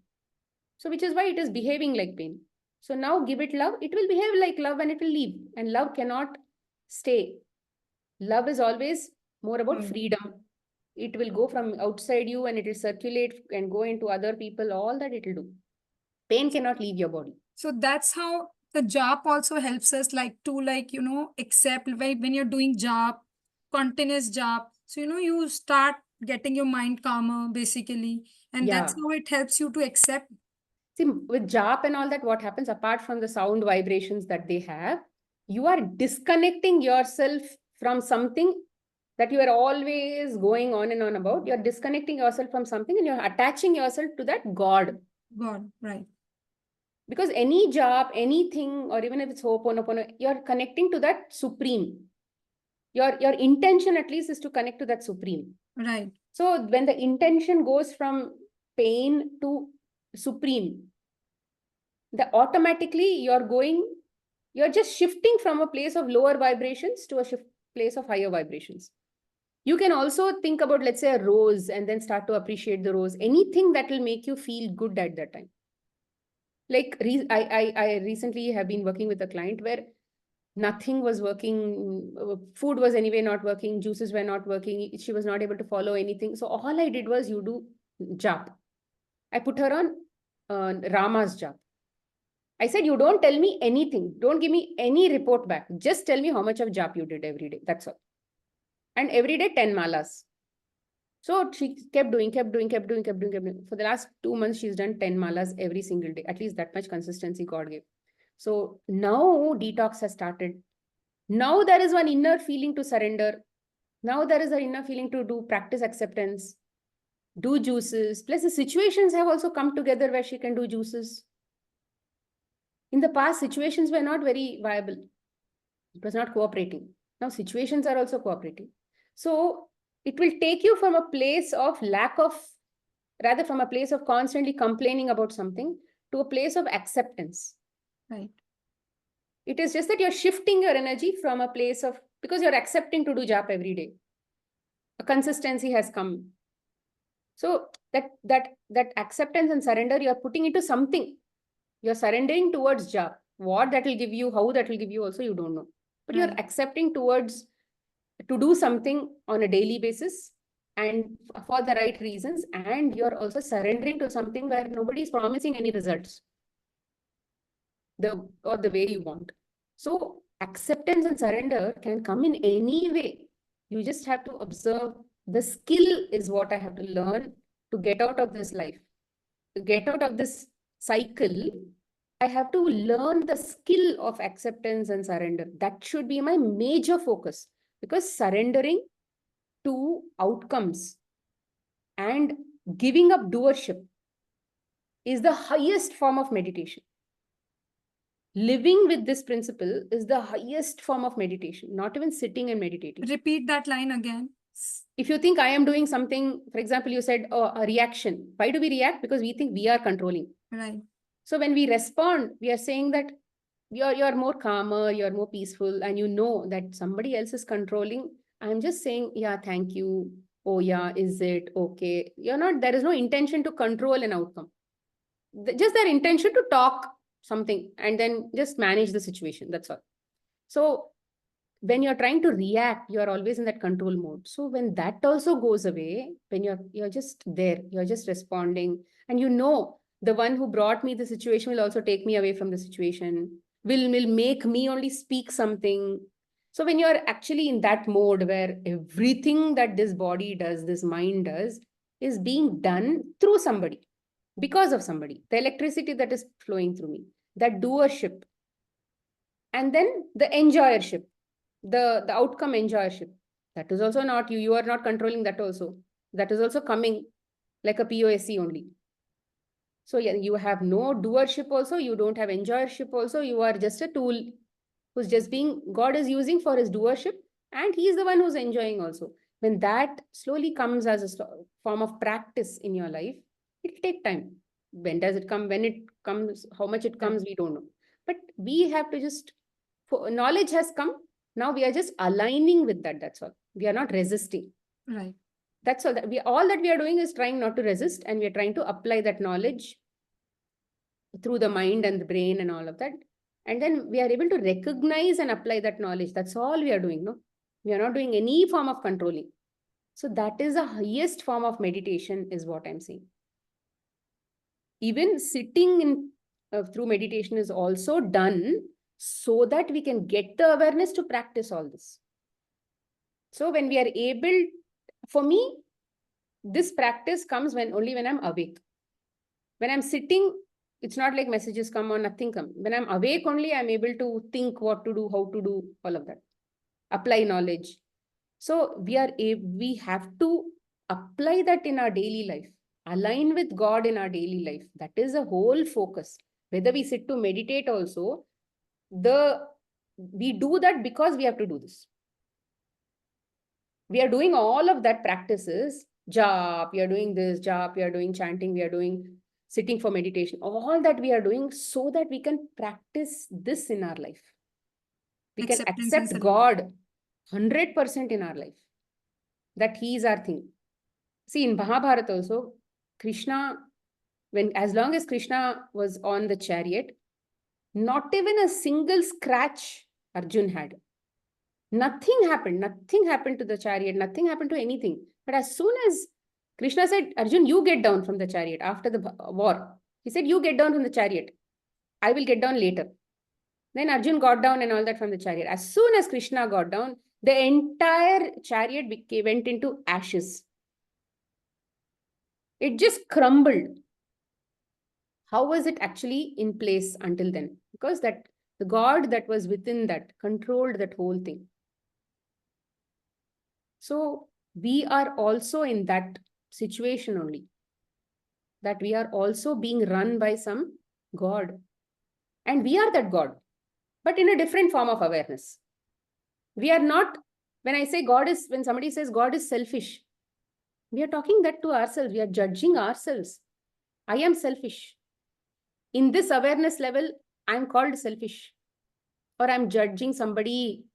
Speaker 1: So which is why it is behaving like pain. So now give it love. It will behave like love and it will leave. And love cannot stay. Love is always more about freedom. It will go from outside you and it will circulate and go into other people. All that it will do. Pain cannot leave your body.
Speaker 2: So that's how the job also helps us accept when you're doing job, continuous job. So, you start getting your mind calmer basically. And that's how it helps you to accept.
Speaker 1: See, with JAP and all that, what happens apart from the sound vibrations that they have, you are disconnecting yourself from something that you are always going on and on about. You're disconnecting yourself from something and you're attaching yourself to that God.
Speaker 2: God, right.
Speaker 1: Because any job, anything, or even if it's Ho'oponopono, you're connecting to that Supreme. Your intention at least is to connect to that Supreme.
Speaker 2: Right.
Speaker 1: So when the intention goes from pain to Supreme, automatically you're just shifting from a place of lower vibrations to a place of higher vibrations. You can also think about, let's say, a rose and then start to appreciate the rose. Anything that will make you feel good at that time. Like I recently have been working with a client where nothing was working. Food was anyway not working. Juices were not working. She was not able to follow anything. So all I did was you do jap. I put her on Rama's jap. I said, you don't tell me anything. Don't give me any report back. Just tell me how much of jap you did every day. That's all. And every day, 10 malas. So she kept doing. For the last 2 months, she's done 10 malas every single day. At least that much consistency God gave. So now detox has started. Now there is one inner feeling to surrender. Now there is an inner feeling to do practice acceptance, do juices. Plus the situations have also come together where she can do juices. In the past, situations were not very viable. It was not cooperating. Now situations are also cooperating. So it will take you from a place of rather from a place of constantly complaining about something to a place of acceptance.
Speaker 2: Right.
Speaker 1: It is just that you're shifting your energy from a place of, because you're accepting to do jap every day. A consistency has come. So that acceptance and surrender, you're putting into something. You're surrendering towards jap. What that will give you, how that will give you also, you don't know. But
Speaker 2: Right.
Speaker 1: you're accepting towards to do something on a daily basis and for the right reasons. And you're also surrendering to something where nobody is promising any results or the way you want. So acceptance and surrender can come in any way. You just have to observe. The skill is what I have to learn to get out of this life, to get out of this cycle. I have to learn the skill of acceptance and surrender. That should be my major focus, because surrendering to outcomes and giving up doership is the highest form of meditation. Living with this principle is the highest form of meditation, not even sitting and meditating.
Speaker 2: Repeat that line again.
Speaker 1: If you think I am doing something, for example, you said a reaction. Why do we react? Because we think we are controlling.
Speaker 2: Right.
Speaker 1: So when we respond, we are saying that you're more calmer, you're more peaceful, and you know that somebody else is controlling. I'm just saying, yeah, thank you. Oh yeah, is it okay? You're not, there is no intention to control an outcome. Just their intention to talk something and then just manage the situation. That's all. So when you're trying to react, you're always in that control mode. So when that also goes away, when you're just there, you're just responding, and you know the one who brought me the situation will also take me away from the situation, will make me only speak something. So when you're actually in that mode where everything that this body does, this mind does, is being done through somebody, because of somebody, the electricity that is flowing through me, that doership, and then the enjoyership, the outcome enjoyership, that is also not you. You are not controlling that also. That is also coming like a POSC only. So yeah, you have no doership also, you don't have enjoyership also, you are just a tool who's just being, God is using for his doership, and he is the one who's enjoying also. When that slowly comes as a form of practice in your life, it'll take time. When does it come? When it comes, how much it comes, we don't know. But we have to just, knowledge has come. Now we are just aligning with that. That's all. We are not resisting.
Speaker 2: Right.
Speaker 1: That's all. All that we are doing is trying not to resist, and we are trying to apply that knowledge through the mind and the brain and all of that. And then we are able to recognize and apply that knowledge. That's all we are doing. No, we are not doing any form of controlling. So that is the highest form of meditation, is what I'm saying. Even sitting in through meditation is also done so that we can get the awareness to practice all this. So when we are able, for me, this practice comes only when I'm awake. When I'm sitting, it's not like messages come or nothing come. When I'm awake only, I'm able to think what to do, how to do, all of that. Apply knowledge. So we have to apply that in our daily life. Align with God in our daily life. That is a whole focus. Whether we sit to meditate also, we do that because we have to do this. We are doing all of that practices, jap, we are doing this, jap, we are doing chanting, we are doing sitting for meditation, all that we are doing so that we can practice this in our life. We can accept God 100% in our life, that he is our thing. See, in Mahabharata also, Krishna, as long as Krishna was on the chariot, not even a single scratch Arjun had. Nothing happened to the chariot, nothing happened to anything. But as soon as Krishna said, Arjun, you get down from the chariot after the war. He said, you get down from the chariot. I will get down later. Then Arjun got down and all that from the chariot. As soon as Krishna got down, the entire chariot went into ashes. It just crumbled. How was it actually in place until then? Because the God that was within that controlled that whole thing. So we are also in that situation only, that we are also being run by some God. And we are that God, but in a different form of awareness. We are not, when I say God is, when somebody says God is selfish, we are talking that to ourselves. We are judging ourselves. I am selfish. In this awareness level, I'm called selfish, or I'm judging somebody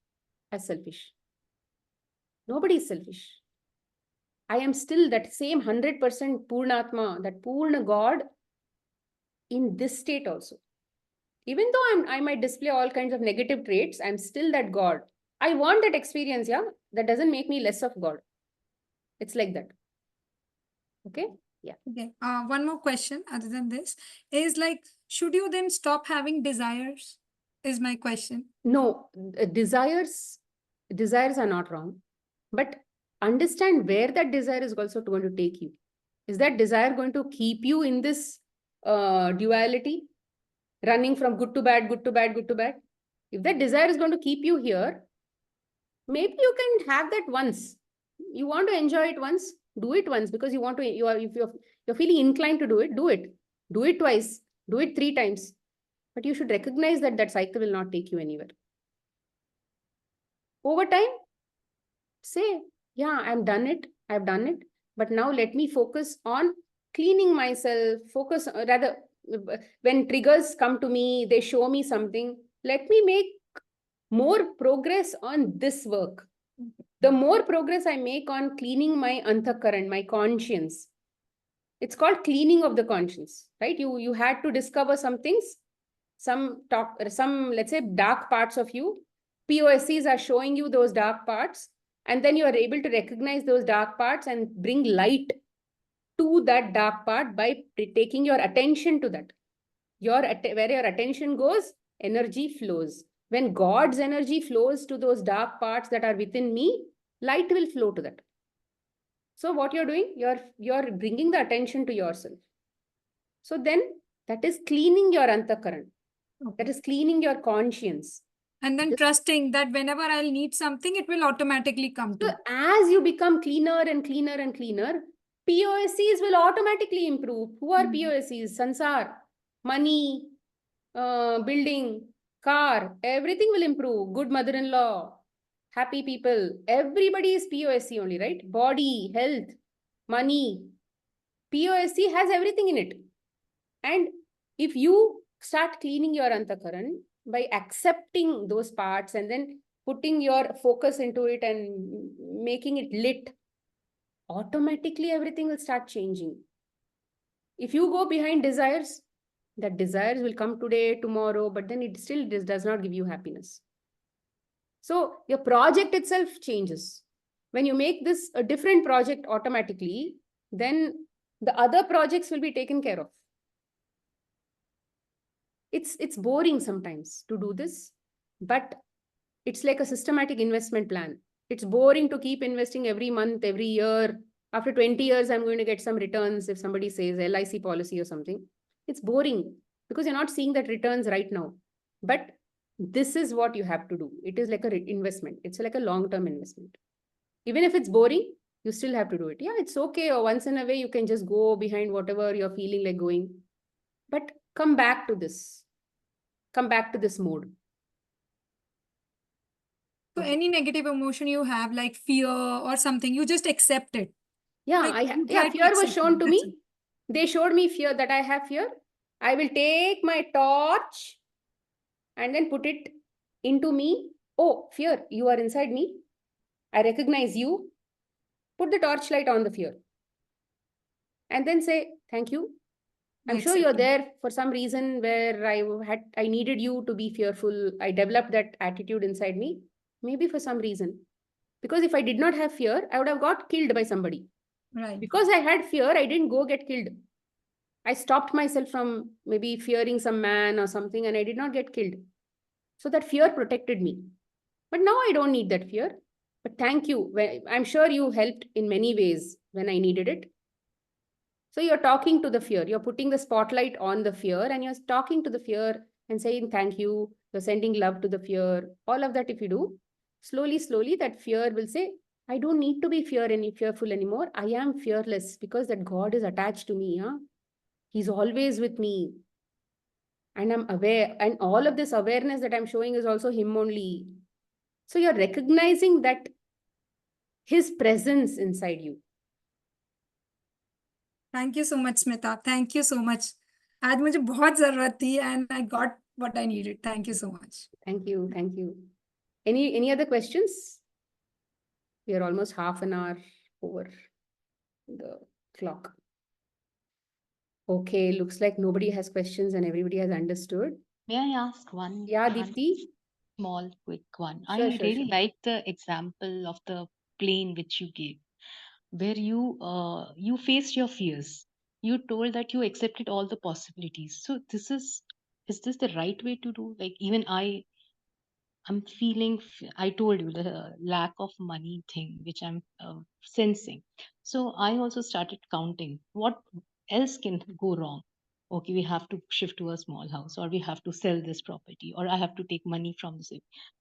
Speaker 1: as selfish. Nobody is selfish. I am still that same 100% Purnatma, that Purna God in this state also. Even though I might display all kinds of negative traits, I'm still that God. I want that experience, yeah? That doesn't make me less of God. It's like that. Okay? Yeah.
Speaker 2: Okay. One more question other than this is like, should you then stop having desires? Is my question.
Speaker 1: No, desires are not wrong. But understand where that desire is also going to take you. Is that desire going to keep you in this duality? Running from good to bad, good to bad, good to bad. If that desire is going to keep you here, maybe you can have that once. You want to enjoy it once, do it once, because you want to, if you're feeling inclined to do it, do it. Do it twice, do it 3 times. But you should recognize that that cycle will not take you anywhere. Over time, say, yeah, I've done it. But now let me focus on cleaning myself, focus, rather, when triggers come to me, they show me something, let me make more progress on this work. The more progress I make on cleaning my antakaran, my conscience, it's called cleaning of the conscience, right? You had to discover some things, some, let's say, dark parts of you. POSCs are showing you those dark parts, and then you are able to recognize those dark parts and bring light to that dark part by taking your attention to that. Where your attention goes, energy flows. When God's energy flows to those dark parts that are within me, light will flow to that. So what you're doing, you're bringing the attention to yourself. So then that is cleaning your antakaran. That is cleaning your conscience.
Speaker 2: And then trusting that whenever I'll need something, it will automatically come to.
Speaker 1: So as you become cleaner and cleaner and cleaner, POSCs will automatically improve. Who are POSCs? Sansar, money, building, car, everything will improve. Good mother-in-law, happy people. Everybody is POSC only, right? Body, health, money. POSC has everything in it. And if you start cleaning your antakaran by accepting those parts and then putting your focus into it and making it lit, automatically everything will start changing. If you go behind desires, that desires will come today, tomorrow, but then it still does not give you happiness. So your project itself changes. When you make this a different project automatically, then the other projects will be taken care of. It's boring sometimes to do this, but it's like a systematic investment plan. It's boring to keep investing every month, every year. After 20 years, I'm going to get some returns. If somebody says LIC policy or something, it's boring because you're not seeing that returns right now. But this is what you have to do. It is like an investment. It's like a long-term investment. Even if it's boring, you still have to do it. Yeah, it's okay. Or once in a way, you can just go behind whatever you're feeling like going. But come back to this. Come back to this mode.
Speaker 2: So any negative emotion you have, like fear or something, you just accept it.
Speaker 1: Yeah,
Speaker 2: Like,
Speaker 1: fear was shown to me. They showed me fear, that I have fear. I will take my torch and then put it into me. Oh, fear, you are inside me. I recognize you. Put the torchlight on the fear. And then say, thank you. I'm sure you're there for some reason where I needed you to be fearful. I developed that attitude inside me. Maybe for some reason. Because if I did not have fear, I would have got killed by somebody.
Speaker 2: Right.
Speaker 1: Because I had fear, I didn't go get killed. I stopped myself from maybe fearing some man or something, and I did not get killed. So that fear protected me. But now I don't need that fear. But thank you. I'm sure you helped in many ways when I needed it. So you're talking to the fear. You're putting the spotlight on the fear and you're talking to the fear and saying thank you. You're sending love to the fear. All of that, if you do, slowly, slowly, that fear will say, I don't need to be fearful anymore. I am fearless because that God is attached to me. Huh? He's always with me. and I'm aware, and all of this awareness that I'm showing is also him only. So you're recognizing that his presence inside you.
Speaker 2: Thank you so much, Smita. Thank you so much. आज मुझे बहुत जरूरत थी and I got what I needed. Thank you so much.
Speaker 1: Thank you. Thank you. Any other questions? We are almost half an hour over the clock. Okay, looks like nobody has questions and everybody has understood.
Speaker 3: May I ask one?
Speaker 1: Yeah,
Speaker 3: one
Speaker 1: Deepti?
Speaker 3: small, quick one.
Speaker 1: Sure,
Speaker 3: I
Speaker 1: sure,
Speaker 3: really
Speaker 1: sure.
Speaker 3: like the example of the plane which you gave, where you faced your fears. You told that you accepted all the possibilities. So is this the right way to do? Like even I'm feeling, I told you the lack of money thing, which I'm sensing. So I also started counting what else can go wrong. Okay, we have to shift to a small house, or we have to sell this property, or I have to take money from this.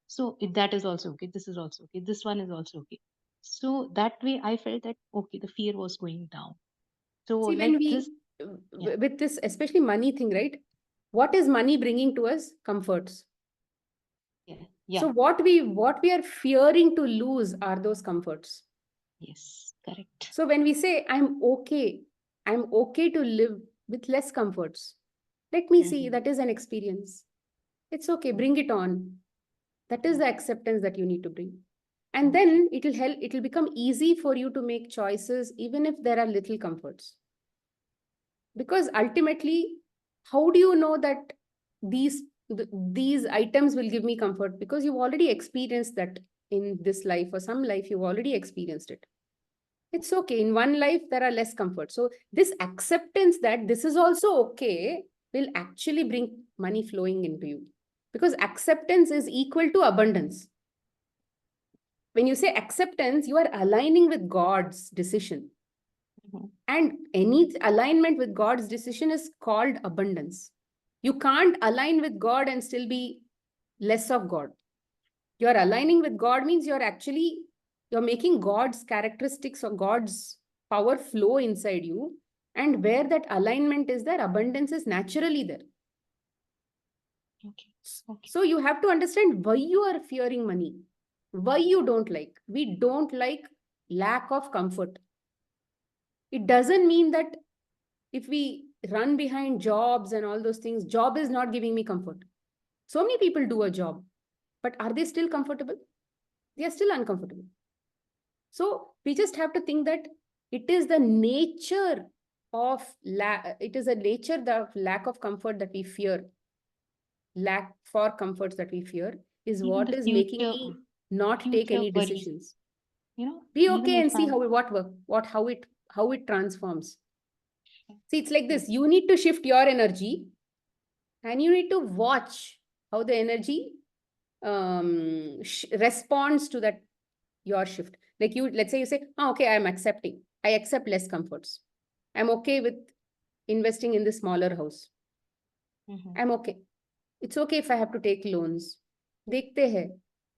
Speaker 3: So that is also okay. This is also okay. This one is also okay. So that way I felt that, okay, the fear was going down. So
Speaker 1: See, when
Speaker 3: like this,
Speaker 1: we,
Speaker 3: yeah,
Speaker 1: with this, especially money thing, right? What is money bringing to us? Comforts.
Speaker 3: yeah,
Speaker 1: So
Speaker 3: yeah,
Speaker 1: what we are fearing to lose are those comforts.
Speaker 3: yes, correct.
Speaker 1: So when we say, I'm okay to live with less comforts. Let me see,
Speaker 3: Mm-hmm.
Speaker 1: that is an experience. It's okay, bring it on. That is the acceptance that you need to bring. And
Speaker 3: Okay.
Speaker 1: then it'll become easy for you to make choices, even if there are little comforts. Because ultimately, how do you know that these these items will give me comfort? Because you've already experienced that in this life, or some life you've already experienced it. It's okay. In one life, there are less comfort. So this acceptance that this is also okay will actually bring money flowing into you. Because acceptance is equal to abundance. When you say acceptance, you are aligning with God's decision.
Speaker 3: Mm-hmm.
Speaker 1: And any alignment with God's decision is called abundance. You can't align with God and still be less of God. You're aligning with God means you're making God's characteristics or God's power flow inside you. And where that alignment is there, abundance is naturally there.
Speaker 3: Okay. Okay.
Speaker 1: So you have to understand why you are fearing money, why you don't like. We don't like lack of comfort. It doesn't mean that if we run behind jobs and all those things, job is not giving me comfort. So many people do a job, but are they still comfortable? They are still uncomfortable. So we just have to think that it is the nature of it is a nature the lack of comfort that we fear. Lack for comforts that we fear is
Speaker 3: Even
Speaker 1: what
Speaker 3: the
Speaker 1: is making
Speaker 3: future,
Speaker 1: me not take
Speaker 3: future
Speaker 1: any
Speaker 3: worries,
Speaker 1: decisions. Be
Speaker 3: even
Speaker 1: okay
Speaker 3: if
Speaker 1: and see
Speaker 3: I'm,
Speaker 1: how what work, what how it transforms. See, it's like this. You need to shift your energy, and you need to watch how the energy responds to that your shift. Like you, let's say you say, oh, okay, I'm accepting. I accept less comforts. I'm okay with investing in the smaller house.
Speaker 3: Mhm.
Speaker 1: I'm okay. It's okay if I have to take loans. Dekhte hai.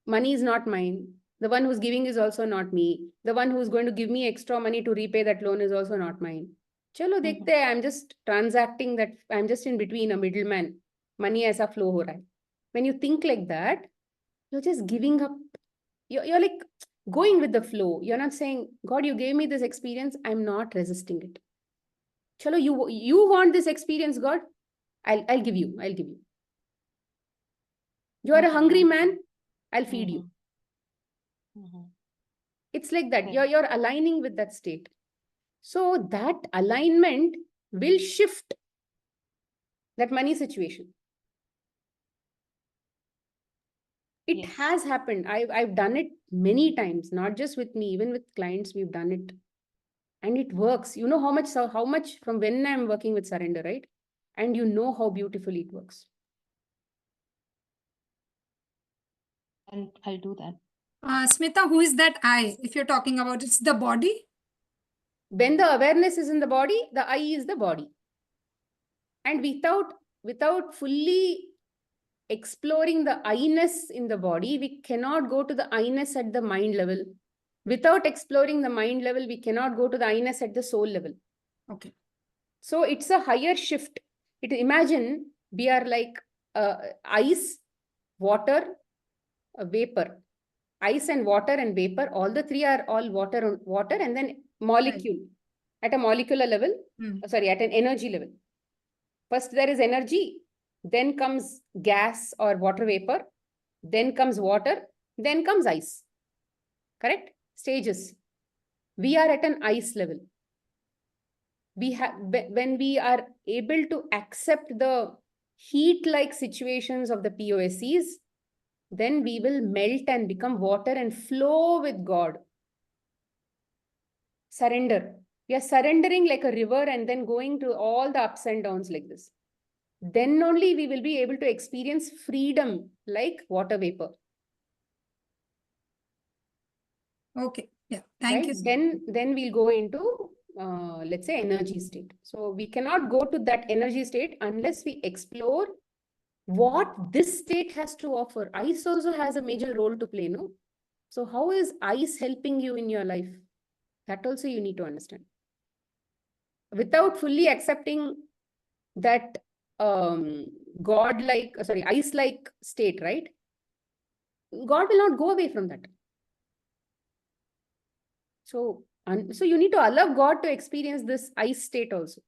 Speaker 1: Money is not mine. The one who's giving is also not me. The one who's going to give me extra money to repay that loan is also not mine. Chalo
Speaker 3: Mhm.
Speaker 1: dekhte hai. I'm just transacting that. I'm just in between a middleman. Money aisa flow ho raha hai. When you think like that, you're just giving up. You're like going with the flow. You're not saying, God, you gave me this experience. I'm not resisting it. Chalo, you want this experience, God? I'll give you. I'll give you. You are a hungry
Speaker 3: Mhm.
Speaker 1: man, I'll feed you.
Speaker 3: Mhm. Mhm.
Speaker 1: It's like that.
Speaker 3: Correct.
Speaker 1: You're aligning with that state. So that alignment will shift that money situation. It
Speaker 3: Yes.
Speaker 1: has happened. I've done it many times, not just with me, even with clients, we've done it. And it works. You know how much from when I'm working with surrender, right? And you know how beautifully it works.
Speaker 3: And I'll do that.
Speaker 2: Smita, who is that I? If you're talking about it's the body.
Speaker 1: When the awareness is in the body, the I is the body. And without fully exploring the I-ness in the body, we cannot go to the I-ness at the mind level. Without exploring the mind level, we cannot go to the I-ness at the soul level.
Speaker 2: Okay.
Speaker 1: So it's a higher shift. Imagine We are like ice, water, vapor. Ice and water and vapor, all the three are all water, and then molecule at a molecular level, sorry, at an energy level. First there is energy, then comes gas or water vapor, then comes water, then comes ice. Correct? Stages. We are at an ice level. We have, when we are able to accept the heat-like situations of the POSCs, then we will melt and become water and flow with God. Surrender. We are surrendering like a river and then going to all the ups and downs like this. Then only we will be able to experience freedom like water vapor.
Speaker 2: Okay. Yeah. Thank you.
Speaker 1: Then we'll go into, let's say, energy state. So we cannot go to that energy state unless we explore what this state has to offer. Ice also has a major role to play, no? So how is ice helping you in your life? That also you need to understand. Without fully accepting that God-like, sorry, ice-like state, right? God will not go away from that. So you need to allow God to experience this ice state also.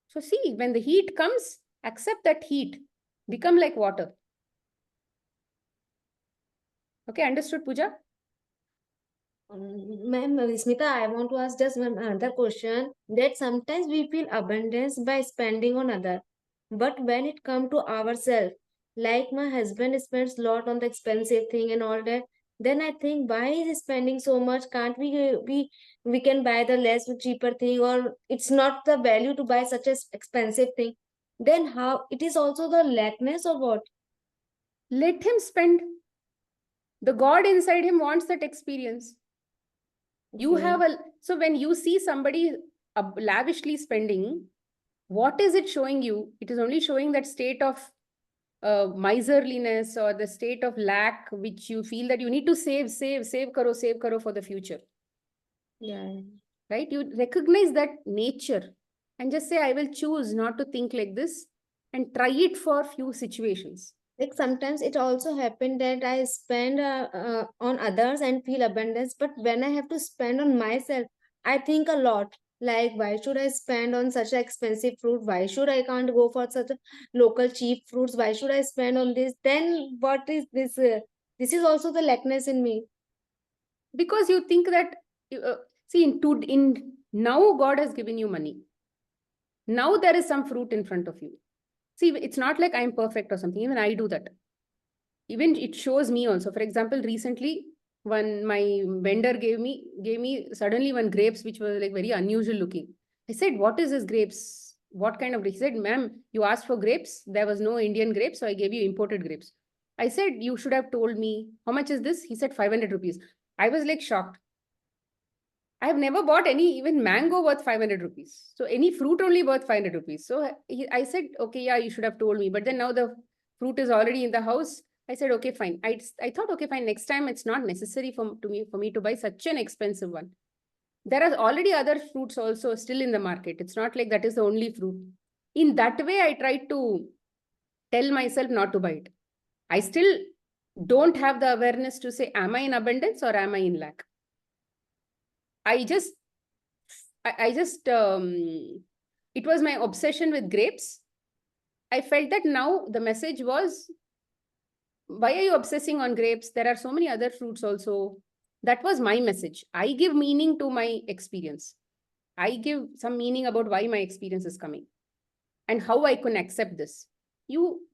Speaker 1: So see, when the heat comes, accept that heat. Become like water. Okay, understood, Pooja?
Speaker 4: Ma'am Smita, I want to ask just one another question, that sometimes we feel abundance by spending on other, but when it comes to ourselves, like my husband spends a lot on the expensive thing and all that, then I think, why is he spending so much? Can't we can buy the less cheaper thing, or it's not the value to buy such as expensive thing? Then how it is also the lackness or what?
Speaker 1: Let him spend. The God inside him wants that experience. You have so when you see somebody lavishly spending, what is it showing you? It is only showing that state of miserliness or the state of lack, which you feel that you need to save karo for the future.
Speaker 4: Yeah.
Speaker 1: Right? You recognize that nature and just say, I will choose not to think like this and try it for few situations.
Speaker 4: Like sometimes it also happened that I spend on others and feel abundance, but when I have to spend on myself, I think a lot. Like, why should I spend on such an expensive fruit? Why should I can't go for such a local cheap fruits? Why should I spend on this? Then what is this? This is also the lackness in me.
Speaker 1: Because you think that, see, in now God has given you money. Now there is some fruit in front of you. See, it's not like I'm perfect or something. Even I do that. Even it shows me also. For example, recently, when my vendor gave me suddenly one grapes, which was like very unusual looking. I said, what is this grapes? What kind of, he said, ma'am, you asked for grapes. There was no Indian grapes, so I gave you imported grapes. I said, you should have told me, how much is this? He said, 500 rupees. I was like shocked. I have never bought any even mango worth 500 rupees. So any fruit only worth 500 rupees. So I said, okay, yeah, you should have told me. But then now the fruit is already in the house. I said, okay, fine. I thought, okay, fine. Next time it's not necessary for me to buy such an expensive one. There are already other fruits also still in the market. It's not like that is the only fruit. In that way, I tried to tell myself not to buy it. I still don't have the awareness to say, am I in abundance or am I in lack? I just, it was my obsession with grapes. I felt that now the message was, why are you obsessing on grapes? There are so many other fruits also. That was my message. I give meaning to my experience. I give some meaning about why my experience is coming and how I can accept this.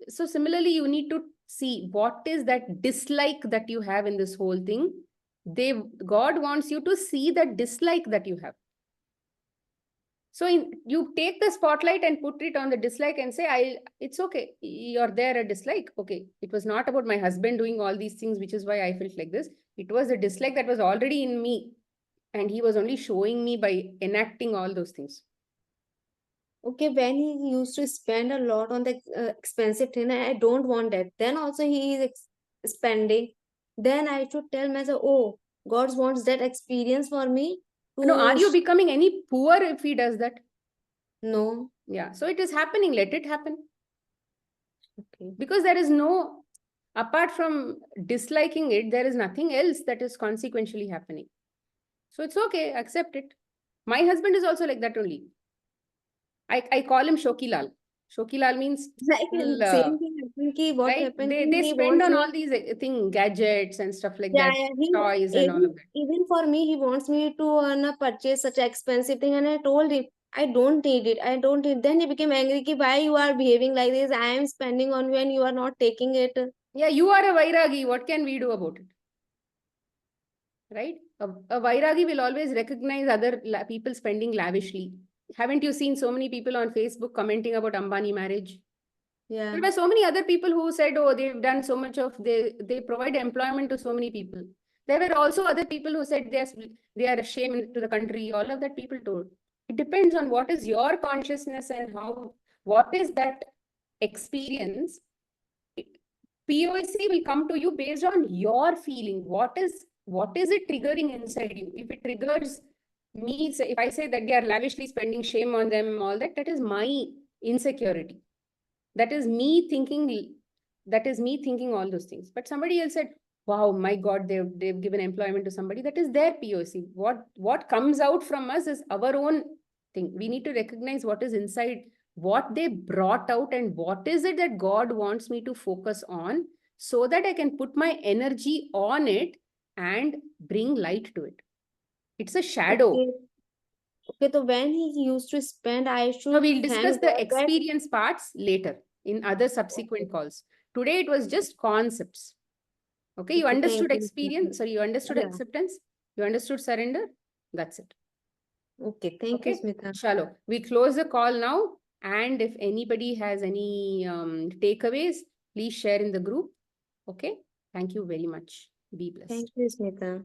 Speaker 1: So similarly, you need to see what is that dislike that you have in this whole thing. God wants you to see that dislike that you have. So you take the spotlight and put it on the dislike and say, it's okay. You're there a dislike. Okay. It was not about my husband doing all these things, which is why I felt like this. It was a dislike that was already in me. And he was only showing me by enacting all those things.
Speaker 4: Okay, when he used to spend a lot on the expensive thing, I don't want that. Then also he is spending. Then I should tell myself, oh, God wants that experience for me.
Speaker 1: No, are you becoming any poor if he does that?
Speaker 4: No.
Speaker 1: Yeah. So it is happening. Let it happen.
Speaker 4: Okay.
Speaker 1: Because there is no, apart from disliking it, there is nothing else that is consequentially happening. So it's okay, accept it. My husband is also like that only. I call him Shokilal. Shokilal means
Speaker 4: Like same thing happened ki what
Speaker 1: right?
Speaker 4: happened
Speaker 1: They
Speaker 4: ki he
Speaker 1: spend
Speaker 4: wants
Speaker 1: on
Speaker 4: me.
Speaker 1: all these gadgets and stuff like
Speaker 4: Yeah,
Speaker 1: that,
Speaker 4: yeah,
Speaker 1: toys and all of that.
Speaker 4: even for me, he wants me to purchase such expensive thing, and I told him I don't need it. I don't need. Then he became angry ki why you are behaving like this? I am spending on you and you are not taking it.
Speaker 1: Yeah, you are a Vairagi. What can we do about it? Right? A Vairagi will always recognize other people spending lavishly. Haven't you seen so many people on Facebook commenting about Ambani marriage?
Speaker 4: Yeah,
Speaker 1: There were so many other people who said, oh, they've done so much of, they provide employment to so many people. There were also other people who said they are a shame to the country. All of that people told. It depends on what is your consciousness and what is that experience. POC will come to you based on your feeling. What is it triggering inside you? If it triggers me, if I say that they are lavishly spending, shame on them, all that, that is my insecurity. That is me thinking all those things. But somebody else said, wow, my God, they've given employment to somebody. That is their POC. What comes out from us is our own thing. We need to recognize what is inside, what they brought out, and what is it that God wants me to focus on, so that I can put my energy on it and bring light to it. It's a shadow.
Speaker 4: okay. Okay, so when he used to spend, I
Speaker 1: So
Speaker 4: should
Speaker 1: we'll discuss
Speaker 4: thank
Speaker 1: the
Speaker 4: God that.
Speaker 1: experience parts later in other subsequent calls. Today it was just concepts. Okay, you
Speaker 4: Okay, thank
Speaker 1: understood
Speaker 4: you. Smita.
Speaker 1: experience, sorry, you understood
Speaker 4: Yeah.
Speaker 1: acceptance, you understood surrender. That's it.
Speaker 4: Okay, thank you,
Speaker 1: Okay,
Speaker 4: Smita.
Speaker 1: Shalo. We close the call now. And if anybody has any takeaways, please share in the group. Okay, thank you very much. Be blessed.
Speaker 4: Thank you, Smita.